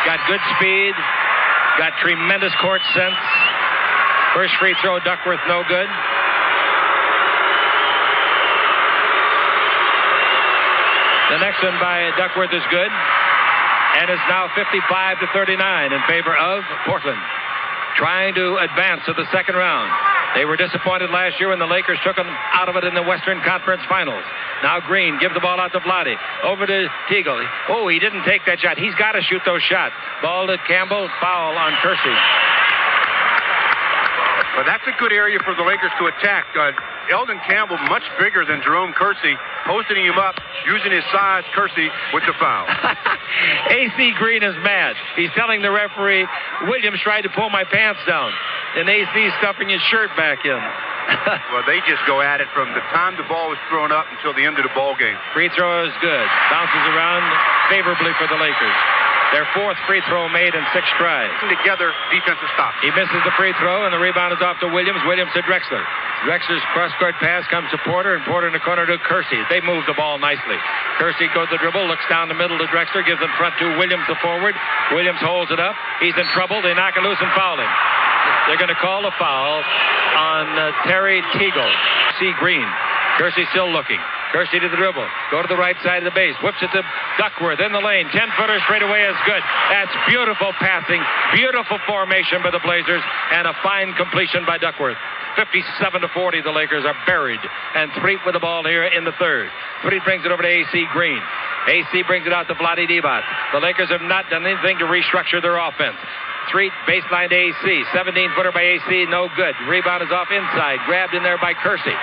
Got good speed, got tremendous court sense. First free throw, Duckworth, no good. The next one by Duckworth is good. And it's now 55 to 39 in favor of Portland. Trying to advance to the second round. They were disappointed last year when the Lakers took them out of it in the Western Conference Finals. Now Green, give the ball out to Vlade. Over to Teagle. Oh, he didn't take that shot. He's got to shoot those shots. Ball to Campbell. Foul on Kersey. Well, that's a good area for the Lakers to attack. Eldon Campbell, much bigger than Jerome Kersey, posting him up, using his size. Kersey with the foul. A.C. Green is mad. He's telling the referee, Williams tried to pull my pants down, and A.C. stuffing his shirt back in. Well, they just go at it from the time the ball was thrown up until the end of the ball game. Free throw is good. Bounces around favorably for the Lakers. Their fourth free throw made in 6 tries. Together, defensive stop. He misses the free throw, and the rebound is off to Williams. Williams to Drexler. Drexler's cross-court pass comes to Porter, and Porter in the corner to Kersey. They move the ball nicely. Kersey goes the dribble, looks down the middle to Drexler, gives it front to Williams, the forward. Williams holds it up. He's in trouble. They knock it loose and foul him. They're going to call a foul on Terry Teagle. C. Green. Kersey still looking. Kersey to the dribble. Go to the right side of the base. Whips it to Duckworth in the lane. 10-footer straight away is good. That's beautiful passing. Beautiful formation by the Blazers. And a fine completion by Duckworth. 57-40, the Lakers are buried. And Threet with the ball here in the third. Threet brings it over to A.C. Green. A.C. brings it out to Vlade Divac. The Lakers have not done anything to restructure their offense. Threet baseline to A.C. 17-footer by A.C. No good. Rebound is off inside. Grabbed in there by Kersey.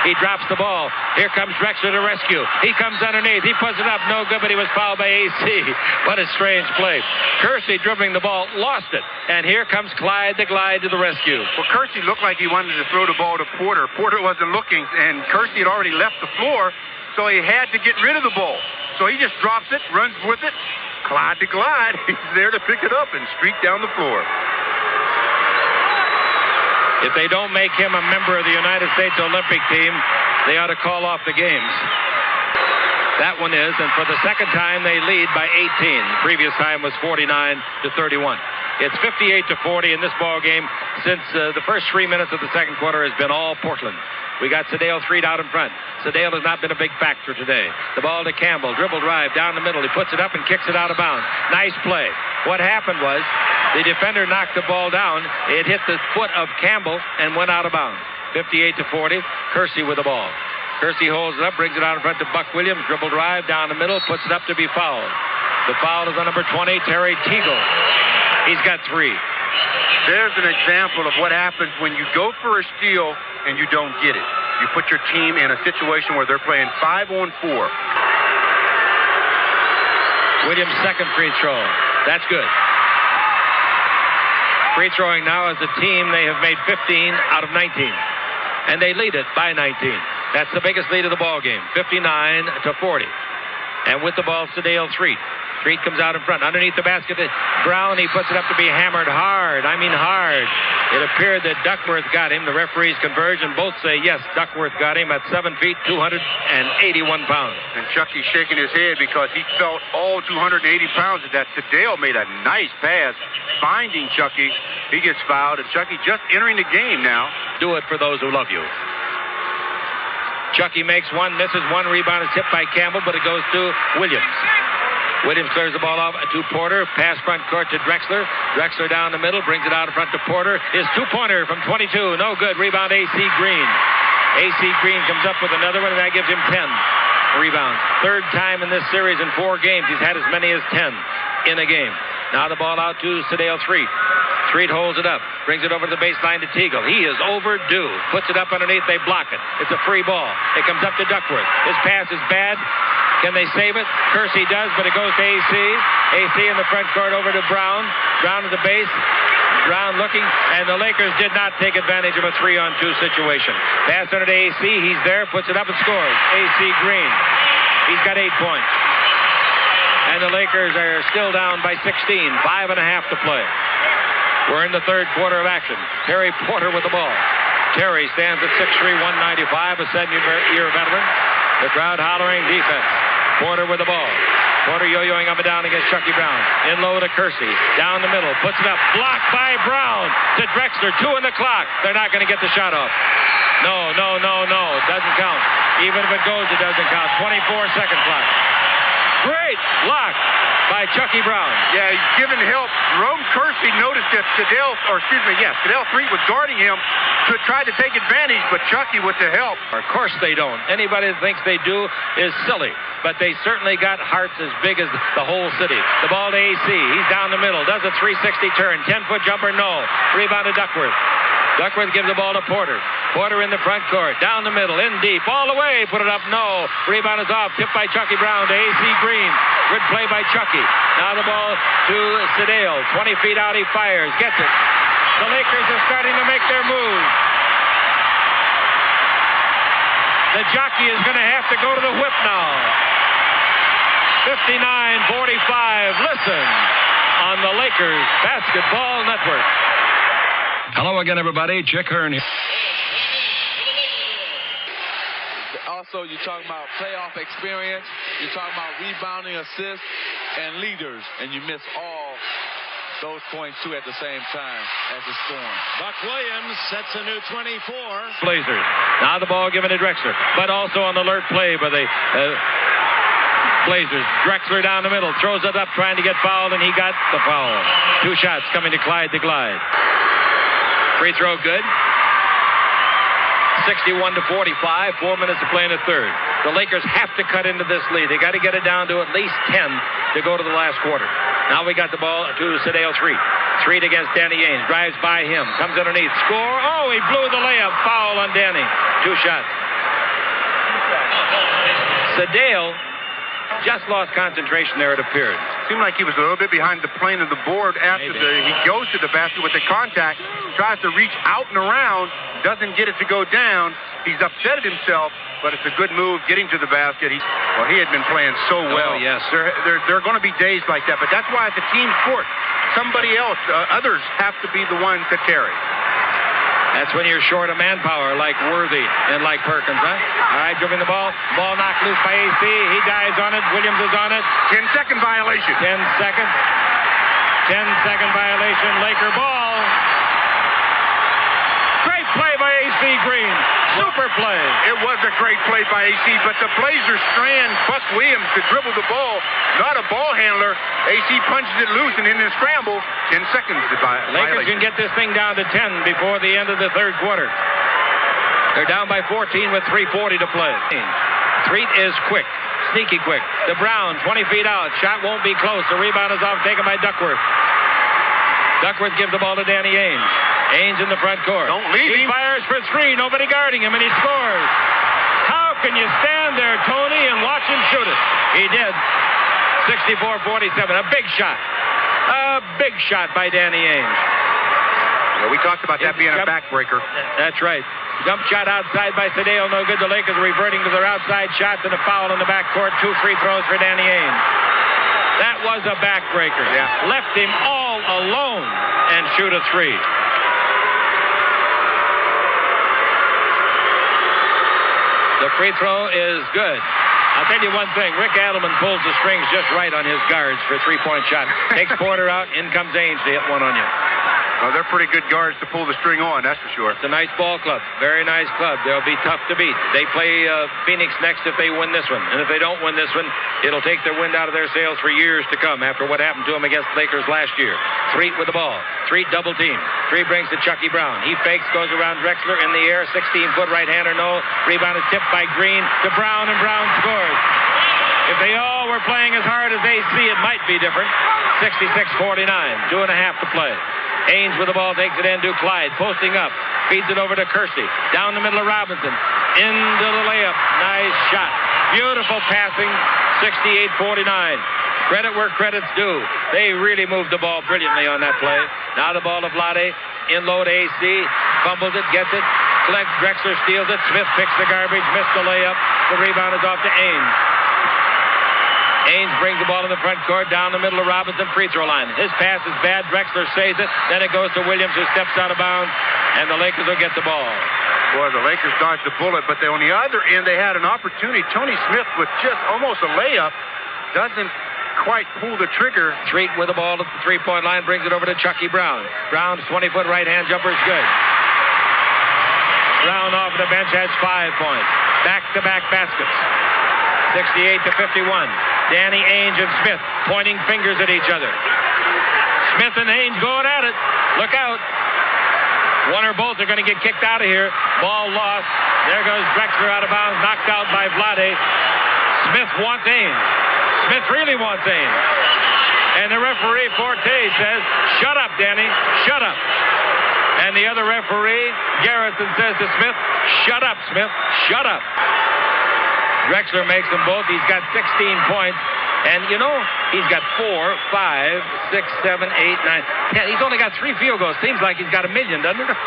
He drops the ball. Here comes Drexler to rescue. He comes underneath. He puts it up. No good, but he was fouled by A.C. What a strange play. Kersey dribbling the ball, lost it. And here comes Clyde the Glide to the rescue. Well, Kersey looked like he wanted to throw the ball to Porter. Porter wasn't looking, and Kersey had already left the floor, so he had to get rid of the ball. So he just drops it, runs with it. Clyde the Glide. He's there to pick it up and streak down the floor. If they don't make him a member of the United States Olympic team, they ought to call off the games. That one is, and for the second time, they lead by 18. The previous time was 49-31. It's 58-40 in this ball game since the first 3 minutes of the second quarter has been all Portland. We got Sedale Threet out in front. Sedale has not been a big factor today. The ball to Campbell. Dribble drive down the middle. He puts it up and kicks it out of bounds. Nice play. What happened was the defender knocked the ball down. It hit the foot of Campbell and went out of bounds. 58-40. Kersey with the ball. Kersey holds it up, brings it out in front to Buck Williams. Dribble drive down the middle, puts it up to be fouled. The foul is on number 20, Terry Teagle. He's got 3. There's an example of what happens when you go for a steal and you don't get it. You put your team in a situation where they're playing 5-on-4. Williams' second free throw. That's good. Free throwing now as a team. They have made 15 out of 19. And they lead it by 19. That's the biggest lead of the ball game. 59-40. And with the ball, Sedale Threet. Threet comes out in front. Underneath the basket, Brown, he puts it up to be hammered hard. I mean hard. It appeared that Duckworth got him. The referees converge and both say, yes, Duckworth got him at 7 feet, 281 pounds. And Chucky's shaking his head because he felt all 280 pounds of that. Sedale made a nice pass, finding Chucky. He gets fouled, and Chucky just entering the game now. Do it for those who love you. Chucky makes one, misses one. Rebound is tipped by Campbell, but it goes to Williams. Williams clears the ball off to Porter. Pass front court to Drexler. Drexler down the middle, brings it out in front to Porter. His two-pointer from 22. No good. Rebound A.C. Green. A.C. Green comes up with another one, and that gives him 10 rebounds. Third time in this series in 4 games. He's had as many as 10 in a game. Now the ball out to Sedale Threet. Threet holds it up. Brings it over to the baseline to Teagle. He is overdue. Puts it up underneath. They block it. It's a free ball. It comes up to Duckworth. His pass is bad. Can they save it? Kersey does, but it goes to A.C. A.C. in the front court over to Brown. Brown at the base. Brown looking, and the Lakers did not take advantage of a 3-on-2 situation. Pass under to A.C. He's there, puts it up and scores. A.C. Green. He's got 8 points. And the Lakers are still down by 16. 5.5 to play. We're in the third quarter of action. Terry Porter with the ball. Terry stands at 6'3", 195, a second-year veteran. The crowd hollering defense. Porter with the ball. Porter yo-yoing up and down against Chucky Brown. In low to Kersey. Down the middle. Puts it up. Blocked by Brown to Drexler. 2 on the clock. They're not going to get the shot off. No. Doesn't count. Even if it goes, it doesn't count. 24-second clock. Great block by Chucky Brown. Yeah, he's giving help. Jerome Kersey noticed that Sedale Threet was guarding him to try to take advantage, but Chucky with the help. Of course they don't. Anybody that thinks they do is silly. But they certainly got hearts as big as the whole city. The ball to A.C. He's down the middle. Does a 360 turn. 10-foot jumper, no. Rebound to Duckworth. Duckworth gives the ball to Porter. Porter in the front court. Down the middle. In deep. All the way. Put it up. No. Rebound is off. Tipped by Chucky Brown to A.C. Green. Good play by Chucky. Now the ball to Sedale. 20 feet out. He fires. Gets it. The Lakers are starting to make their move. The jockey is going to have to go to the whip now. 59-45. Listen on the Lakers Basketball Network. Hello again, everybody. Chick Hearn here. Also, you're talking about playoff experience. You're talking about rebounding, assists, and leaders. And you miss all those points, too, at the same time as the Storm. Buck Williams sets a new 24. Blazers. Now the ball given to Drexler. But also an alert play by the Blazers. Drexler down the middle. Throws it up trying to get fouled, and he got the foul. 2 shots coming to Clyde to Glide. Free throw good. 61-45. 4 minutes to play in the third. The Lakers have to cut into this lead. They got to get it down to at least 10 to go to the last quarter. Now we got the ball to Sedale. Street against Danny Ainge. Drives by him. Comes underneath. Score. Oh, he blew the layup. Foul on Danny. 2 shots. Sedale just lost concentration there, it appeared. Seemed like he was a little bit behind the plane of the board after he goes to the basket with the contact, tries to reach out and around, doesn't get it to go down. He's upset at himself, but it's a good move getting to the basket. He had been playing so well. Oh, yes. There are going to be days like that, but that's why it's a team sport. Somebody else, others have to be the ones to carry. That's when you're short of manpower, like Worthy and like Perkins, huh? All right, dribbling the ball. Ball knocked loose by AC. He dives on it. Williams is on it. 10-second violation. 10 seconds. 10-second violation. Laker ball. Great play by AC Green. Super play. It was a great play by AC, but the Blazers strand Buck Williams to dribble the ball. Not a ball handler. AC punches it loose, and in the scramble, 10 seconds to Lakers can get this thing down to 10 before the end of the third quarter. They're down by 14 with 3:40 to play. Street is quick. Sneaky quick. To Brown, 20 feet out. Shot won't be close. The rebound is off, taken by Duckworth. Duckworth gives the ball to Danny Ainge. Ainge in the front court. Don't leave him. He fires for 3. Nobody guarding him, and he scores. How can you stand there, Tony, and watch him shoot it? He did. 64-47. A big shot. A big shot by Danny Ainge. Yeah, we talked about that being a backbreaker. That's right. Jump shot outside by Sedale. No good. The Lakers are reverting to their outside shots and a foul in the backcourt. 2 free throws for Danny Ainge. That was a backbreaker. Yeah. Left him all alone and shoot a 3. The free throw is good. I'll tell you one thing. Rick Adelman pulls the strings just right on his guards for a 3-point shot. Takes Porter out. In comes Ainge to hit one on you. Well, they're pretty good guards to pull the string on, that's for sure. It's a nice ball club. Very nice club. They'll be tough to beat. They play Phoenix next if they win this one. And if they don't win this one, it'll take their wind out of their sails for years to come after what happened to them against the Lakers last year. Street with the ball. Street double team. Street brings to Chucky Brown. He fakes, goes around Drexler in the air. 16-foot right-hander, no. Rebound is tipped by Green to Brown, and Brown scores. If they all were playing as hard as they see, it might be different. 66-49. 2.5 to play. Ainge with the ball takes it in to Clyde. Posting up. Feeds it over to Kersey. Down the middle of Robinson. Into the layup. Nice shot. Beautiful passing. 68-49. Credit where credit's due. They really moved the ball brilliantly on that play. Now the ball to Vlade. In low to AC. Fumbles it. Gets it. Drexler steals it. Smith picks the garbage. Missed the layup. The rebound is off to Ainge. Ainge brings the ball in the front court, down the middle of Robinson, free throw line. His pass is bad. Drexler saves it. Then it goes to Williams, who steps out of bounds, and the Lakers will get the ball. Boy, the Lakers dodged the bullet, but on the other end, they had an opportunity. Tony Smith with just almost a layup doesn't quite pull the trigger. Street with the ball at the three-point line, brings it over to Chucky Brown. Brown's 20-foot right-hand jumper is good. Brown off the bench has 5 points. Back-to-back baskets. 68-51. Danny Ainge and Smith pointing fingers at each other. Smith and Ainge going at it. Look out. One or both are going to get kicked out of here. Ball lost. There goes Drexler out of bounds, knocked out by Vlade. Smith wants Ainge. Smith really wants Ainge. And the referee, Forte, says, shut up, Danny. Shut up. And And the other referee, Garrison, says to Smith, shut up, Smith, shut up. Drexler makes them both. He's got 16 points. And, you know, he's got 4, 5, 6, 7, 8, 9, 10. He's only got 3 field goals. Seems like he's got a million, doesn't it?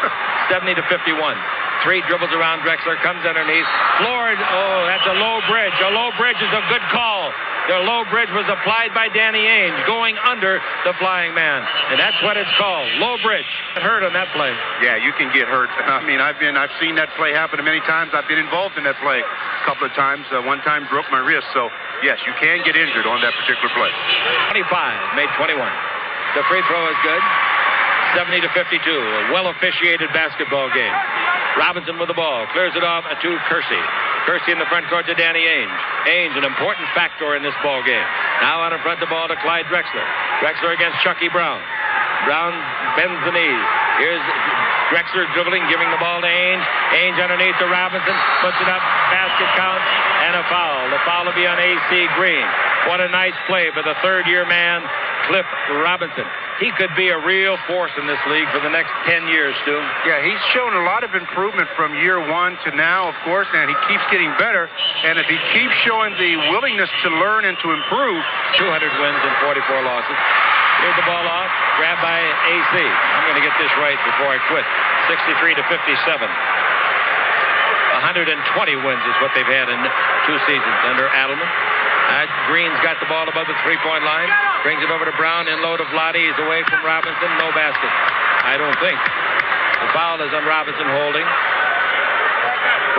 70 to 51. 3 dribbles around Drexler, comes underneath. Floored. Oh, that's a low bridge. A low bridge is a good call. The low bridge was applied by Danny Ainge, going under the flying man. And that's what it's called, low bridge. Hurt on that play. Yeah, you can get hurt. I mean, I've seen that play happen many times. I've been involved in that play a couple of times. One time broke my wrist. So, yes, you can get injured on that particular play. 25, made 21. The free throw is good. 70 to 52. A well-officiated basketball game. Robinson with the ball. Clears it off to Kersey. Kersey in the front court to Danny Ainge. Ainge, an important factor in this ball game. Now out in front the ball to Clyde Drexler. Drexler against Chucky Brown. Brown bends the knees. Here's Drexler dribbling, giving the ball to Ainge. Ainge underneath to Robinson. Puts it up. Basket count. And a foul. The foul will be on A.C. Green. What a nice play by the third-year man, Cliff Robinson. He could be a real force in this league for the next 10 years, Stu. Yeah, he's shown a lot of improvement from year 1 to now, of course, and he keeps getting better. And if he keeps showing the willingness to learn and to improve, 200 wins and 44 losses. Here's the ball off, grabbed by AC. I'm going to get this right before I quit. 63 to 57. 120 wins is what they've had in 2 seasons under Adelman. Green's got the ball above the three-point line. Brings it over to Brown. In low to Vlade. He's away from Robinson. No basket. I don't think. The foul is on Robinson holding.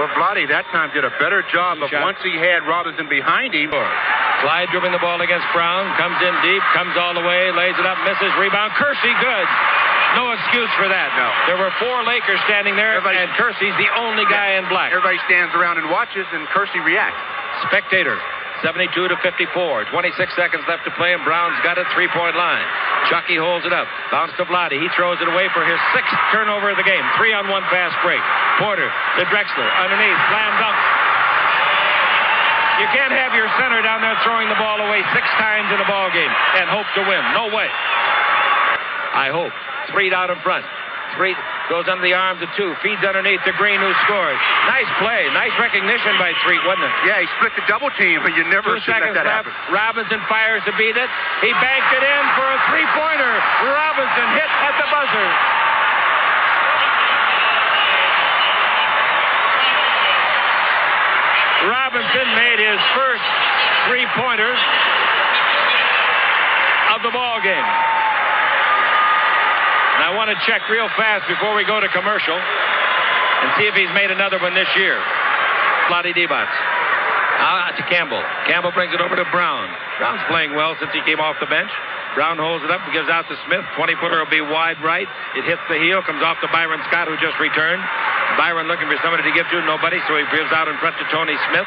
Well, Vlade that time did a better job of once he had Robinson behind him. Clyde dribbling the ball against Brown. Comes in deep. Comes all the way. Lays it up. Misses. Rebound. Kersey good. No excuse for that. No. There were 4 Lakers standing there, and Kersey's the only guy in black. Everybody stands around and watches, and Kersey reacts. Spectator. 72 to 54. 26 seconds left to play, and Brown's got it. 3-point line. Chucky holds it up. Bounce to Vlade. He throws it away for his 6th turnover of the game. 3-on-1 fast break. Porter to Drexler. Underneath. Slam dunk. You can't have your center down there throwing the ball away 6 times in a ball game and hope to win. No way. I hope. 3 out in front. 3 goes under the arms of 2. Feeds underneath to Green, who scores. Nice play. Nice recognition by Treat, wasn't it? Yeah, he split the double team, but you never should let that happen. Robinson fires to beat it. He banked it in for a 3-pointer. Robinson hit at the buzzer. Robinson made his first 3-pointer of the ball game. And I want to check real fast before we go to commercial and see if he's made another one this year. Vlade Divac. To Campbell. Campbell brings it over to Brown. Brown's playing well since he came off the bench. Brown holds it up and gives out to Smith. 20-footer will be wide right. It hits the heel, comes off to Byron Scott, who just returned. Byron looking for somebody to give to, nobody, so he gives out in front to Tony Smith.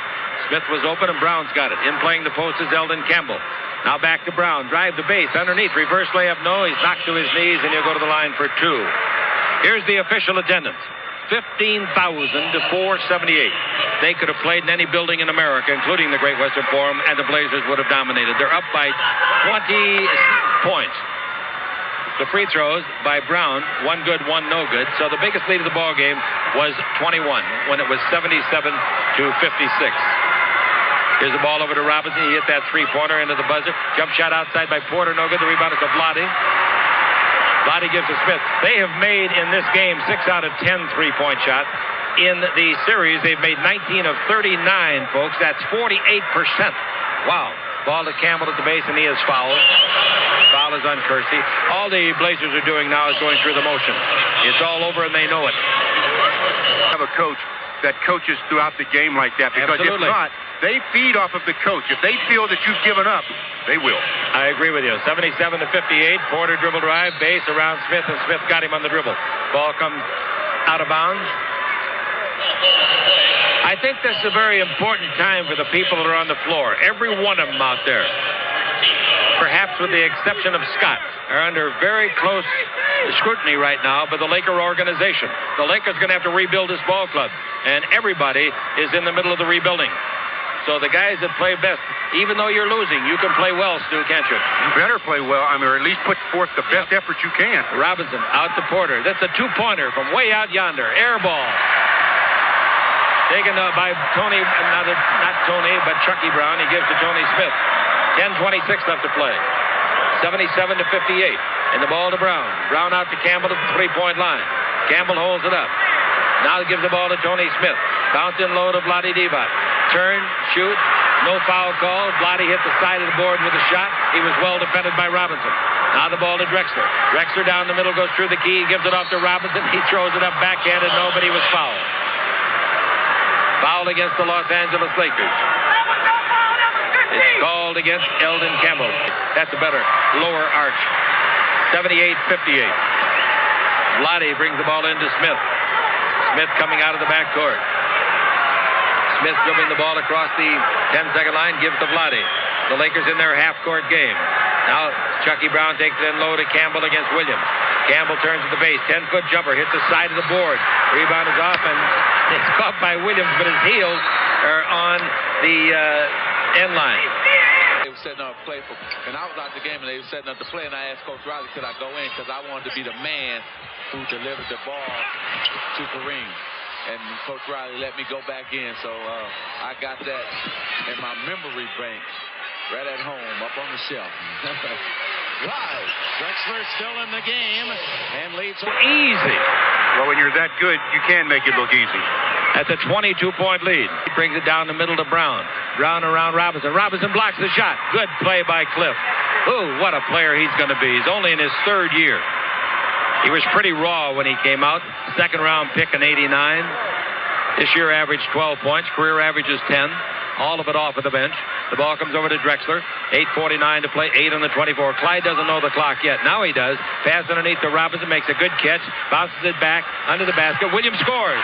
Smith was open, and Brown's got it. In playing the post is Eldon Campbell. Now back to Brown. Drive the base. Underneath. Reverse layup. No. He's knocked to his knees, and he'll go to the line for 2. Here's the official attendance. 15,000 to 478. They could have played in any building in America, including the Great Western Forum, and the Blazers would have dominated. They're up by 20 points. The free throws by Brown, 1 good, 1 no good. So the biggest lead of the ball game was 21 when it was 77 to 56. Here's the ball over to Robinson. He hit that 3-pointer into the buzzer. Jump shot outside by Porter. No good. The rebound is to Vlade. Vlade gives to Smith. They have made in this game 6 out of 10 3-point shots. In the series, they've made 19 of 39, folks. That's 48%. Wow. Ball to Campbell at the base, and he is fouled. Foul is on Kersey. All the Blazers are doing now is going through the motion. It's all over, and they know it. Have a coach that coaches throughout the game like that, because Absolutely. If not, they feed off of the coach. If they feel that you've given up, they will. I agree with you. 77 to 58. Porter dribble drive, base around Smith, and Smith got him on the dribble. Ball comes out of bounds. I think this is a very important time for the people that are on the floor. Every one of them out there, perhaps with the exception of Scott, are under very close scrutiny right now by the Laker organization. The Lakers are going to have to rebuild this ball club, and everybody is in the middle of the rebuilding. So the guys that play best, even though you're losing, you can play well, Stu, can't you? You better play well. Or at least put forth the best effort you can. Robinson out to Porter. That's a two-pointer from way out yonder. Air ball. Taken by Tony, not Tony, but Chucky Brown. He gives to Tony Smith. 10:26 left to play. 77-58. And the ball to Brown. Brown out to Campbell at the three-point line. Campbell holds it up. Now he gives the ball to Tony Smith. Bounce in low to Vlade Divac. Turn, shoot, no foul call. Vlade hit the side of the board with a shot. He was well defended by Robinson. Now the ball to Drexler. Drexler down the middle, goes through the key, gives it off to Robinson. He throws it up backhanded. Nobody was fouled. Foul against the Los Angeles Lakers. It's called against Eldon Campbell. That's a better lower arch. 78-58. Vlade brings the ball into Smith. Smith coming out of the backcourt. Smith dribbling the ball across the 10-second line, gives to Vlade. The Lakers in their half-court game. Now Chucky Brown takes it in low to Campbell against Williams. Campbell turns to the base. 10-foot jumper, hits the side of the board. Rebound is off, and it's caught by Williams, but his heels are on the end line. They were setting up a play and I was out the game, and they were setting up the play, and I asked Coach Riley, could I go in, because I wanted to be the man who delivered the ball to Kareem. And Coach Riley let me go back in, so I got that in my memory bank right at home up on the shelf. Wow. Drexler still in the game and leads. Easy. Well, when you're that good, you can make it look easy. That's a 22-point lead. He brings it down the middle to Brown. Brown around Robinson. Robinson blocks the shot. Good play by Cliff. Ooh, what a player he's going to be. He's only in his third year. He was pretty raw when he came out. Second-round pick in '89. This year averaged 12 points. Career average is 10. All of it off of the bench. The ball comes over to Drexler. 8:49 to play. 8 on the 24. Clyde doesn't know the clock yet. Now he does. Pass underneath to Robinson. Makes a good catch. Bounces it back under the basket. Williams scores.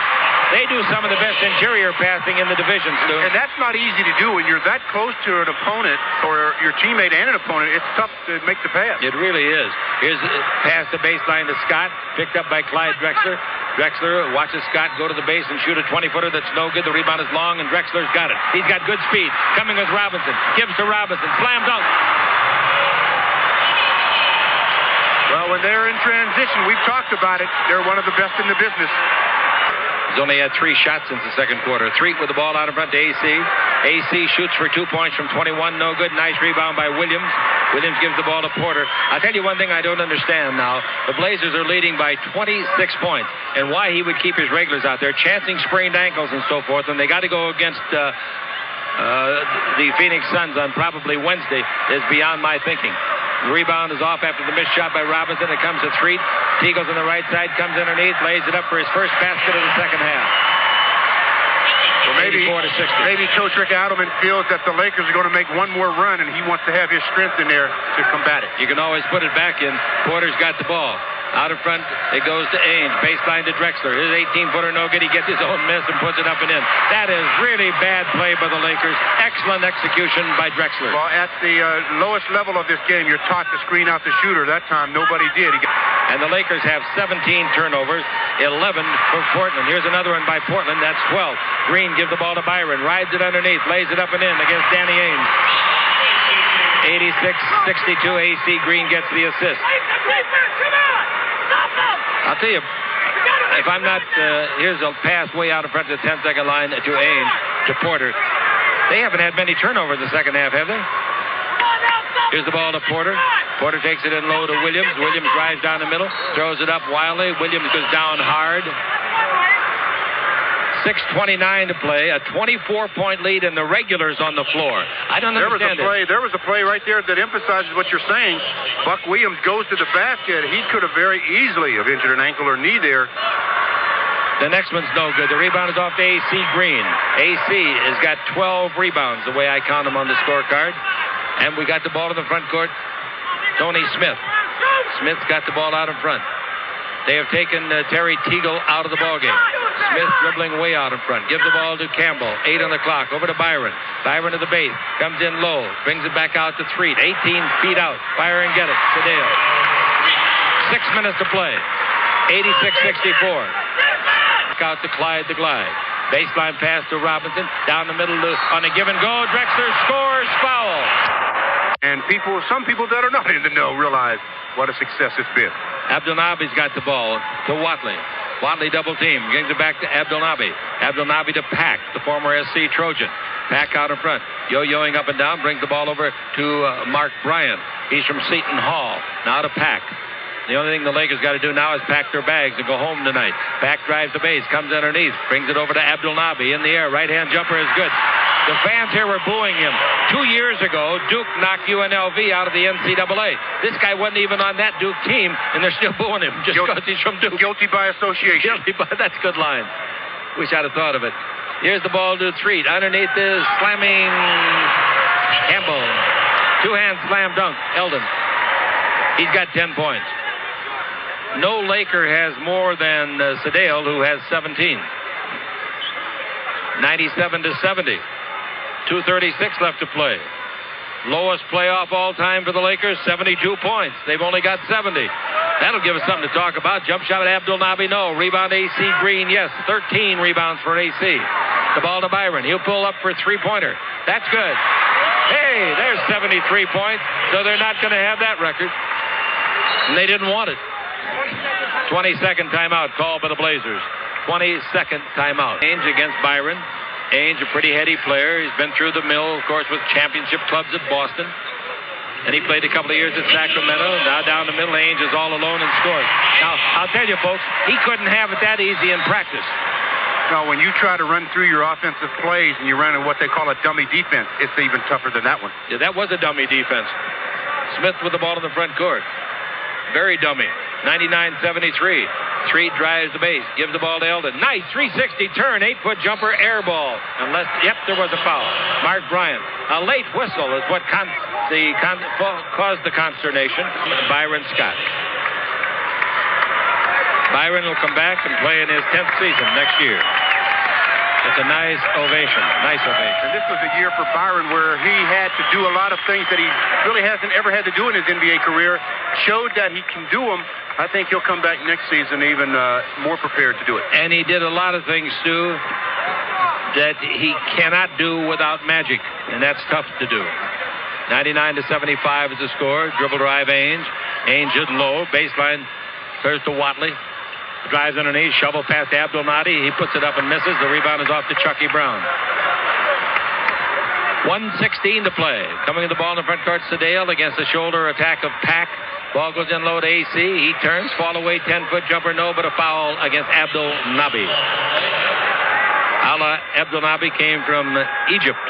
They do some of the best interior passing in the division, Stu. And that's not easy to do when you're that close to an opponent or your teammate and an opponent. It's tough to make the pass. It really is. Here's a pass the baseline to Scott. Picked up by Clyde Drexler. Drexler watches Scott go to the base and shoot a 20-footer that's no good. The rebound is long, and Drexler's got it. He's got good speed. Coming with Robinson. Gives to Robinson. Slam dunk. Well, when they're in transition, we've talked about it. They're one of the best in the business. He's only had 3 shots since the second quarter. 3 with the ball out in front to AC. AC shoots for 2 points from 21. No good. Nice rebound by Williams. Williams gives the ball to Porter. I'll tell you one thing I don't understand now. The Blazers are leading by 26 points. And why he would keep his regulars out there, chancing sprained ankles and so forth, and they got to go against the Phoenix Suns on probably Wednesday, is beyond my thinking. The rebound is off after the missed shot by Robinson. It comes to Threet. Teagles on the right side, comes underneath, lays it up for his first basket of the second half. Well, maybe Coach Rick Adelman feels that the Lakers are going to make one more run, and he wants to have his strength in there to combat it. You can always put it back in. Porter's got the ball. Out in front, it goes to Ainge. Baseline to Drexler. His 18-footer no good. He gets his own miss and puts it up and in. That is really bad play by the Lakers. Excellent execution by Drexler. Well, at the lowest level of this game, you're taught to screen out the shooter. That time, nobody did. And the Lakers have 17 turnovers, 11 for Portland. Here's another one by Portland. That's 12. Green gives the ball to Byron. Rides it underneath. Lays it up and in against Danny Ainge. 86-62. AC Green gets the assist. I'll tell you, if I'm not, here's a pass way out in front of the 10-second line to Ainge, to Porter. They haven't had many turnovers in the second half, have they? Here's the ball to Porter. Porter takes it in low to Williams. Williams drives down the middle, throws it up wildly. Williams goes down hard. 6:29 to play, a 24-point lead, and the regulars on the floor. I don't understand it. There was a play right there that emphasizes what you're saying. Buck Williams goes to the basket. He could have very easily have injured an ankle or knee there. The next one's no good. The rebound is off to AC Green. AC has got 12 rebounds, the way I count them on the scorecard. And we got the ball in the front court. Tony Smith. Smith's got the ball out in front. They have taken Terry Teagle out of the ballgame. Smith dribbling way out in front. Gives the ball to Campbell. 8 on the clock. Over to Byron. Byron to the base. Comes in low. Brings it back out to Threet. 18 feet out. Fire and get it. Sedale. 6 minutes to play. 86-64. Out to Clyde the Glide. Baseline pass to Robinson. Down the middle on a give and go. Drexler scores, foul. And some people that are not in the know realize what a success it's been. Abdelnaby's got the ball to Watley. Watley double team. Brings it back to Abdelnaby. Abdelnaby to Pack, the former SC Trojan. Pack out in front. Yo-yoing up and down. Brings the ball over to Mark Bryant. He's from Seton Hall. Now to Pack. The only thing the Lakers got to do now is pack their bags and go home tonight. Pack drives the base. Comes underneath. Brings it over to Abdelnaby in the air. Right-hand jumper is good. The fans here were booing him. 2 years ago, Duke knocked UNLV out of the NCAA. This guy wasn't even on that Duke team, and they're still booing him just because he's from Duke. Guilty by association. That's a good line. Wish I'd have thought of it. Here's the ball to Treat. Underneath is slamming Campbell. Two-hand slam dunk. Eldon. He's got 10 points. No Laker has more than Sedale, who has 17. 97-70. 2:36 left to play. Lowest playoff all time for the Lakers, 72 points. They've only got 70. That'll give us something to talk about. Jump shot at Abdelnaby, no. Rebound AC Green, yes. 13 rebounds for AC. The ball to Byron. He'll pull up for a three-pointer. That's good. Hey, there's 73 points. So they're not going to have that record. And they didn't want it. 22nd timeout called by the Blazers. 22nd timeout. Ainge against Byron. Ainge, a pretty heady player. He's been through the mill, of course, with championship clubs at Boston. And he played a couple of years at Sacramento. Now down the middle, Ainge is all alone and scores. Now, I'll tell you, folks, he couldn't have it that easy in practice. No, when you try to run through your offensive plays and you run in what they call a dummy defense, it's even tougher than that one. Yeah, that was a dummy defense. Smith with the ball in the front court. Very dummy. 99-73. Treat drives the base. Gives the ball to Eldon. Nice 360 turn. 8-foot jumper. Air ball. There was a foul. Mark Bryant. A late whistle is what caused the consternation. Byron Scott. Byron will come back and play in his 10th season next year. It's a nice ovation. Nice ovation. And this was a year for Byron where he had to do a lot of things that he really hasn't ever had to do in his NBA career. Showed that he can do them. I think he'll come back next season even more prepared to do it. And he did a lot of things, Stu, that he cannot do without magic. And that's tough to do. 99-75 is the score. Dribble drive Ainge. Ainge is low. Baseline. First to Watley. Drives underneath, shovel past Abdelnaby. He puts it up and misses. The rebound is off to Chucky Brown. 1:16 to play. Coming to the ball in the front court, Sedale against the shoulder attack of Pack. Ball goes in low to AC. He turns, fall away, 10-foot jumper, no, but a foul against Abdelnaby. Abdelnaby came from Egypt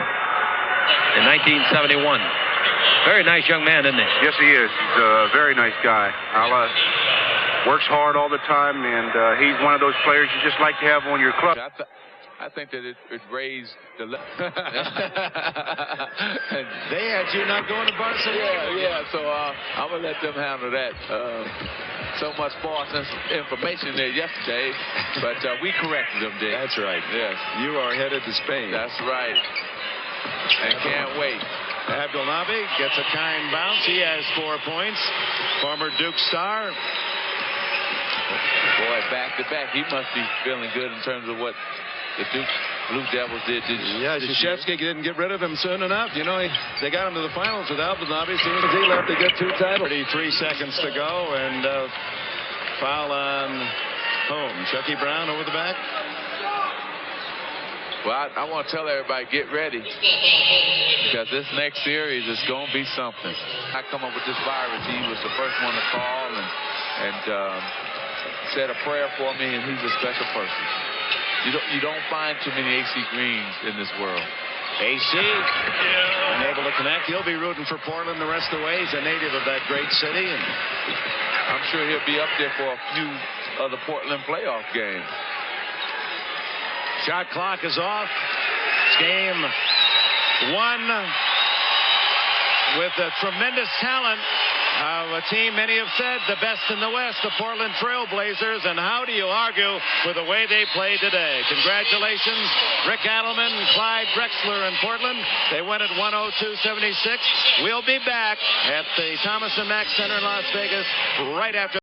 in 1971. Very nice young man, isn't he? Yes, he is. He's a very nice guy. Works hard all the time, and he's one of those players you just like to have on your club. I think that it raised the level. They had you not going to Barcelona. Yeah, so I'm going to let them handle that. So much false information there yesterday, but we corrected them, Dick. That's right. Yes. You are headed to Spain. That's right. And can't wait. Abdelnaby gets a kind bounce. He has 4 points. Former Duke star. Boy, back-to-back, he must be feeling good in terms of what the Duke Blue Devils did. Yeah, Krzyzewski didn't get rid of him soon enough. You know, they got him to the finals with Abdelnaby. As soon as he left, they get 2 titles. 33 seconds to go, and foul on home. Chucky Brown over the back. Well, I want to tell everybody, get ready, because this next series is going to be something. I come up with this virus. He was the first one to call and said a prayer for me, and he's a special person. You don't find too many AC Greens in this world. AC unable to connect. He'll be rooting for Portland the rest of the way. He's a native of that great city, and I'm sure he'll be up there for a few of the Portland playoff games. Shot clock is off. It's game 1 with a tremendous talent of a team many have said the best in the West, the Portland Trail Blazers. And how do you argue with the way they played today? Congratulations, Rick Adelman, Clyde Drexler in Portland. They win at 102-76. We'll be back at the Thomas and Mack Center in Las Vegas right after.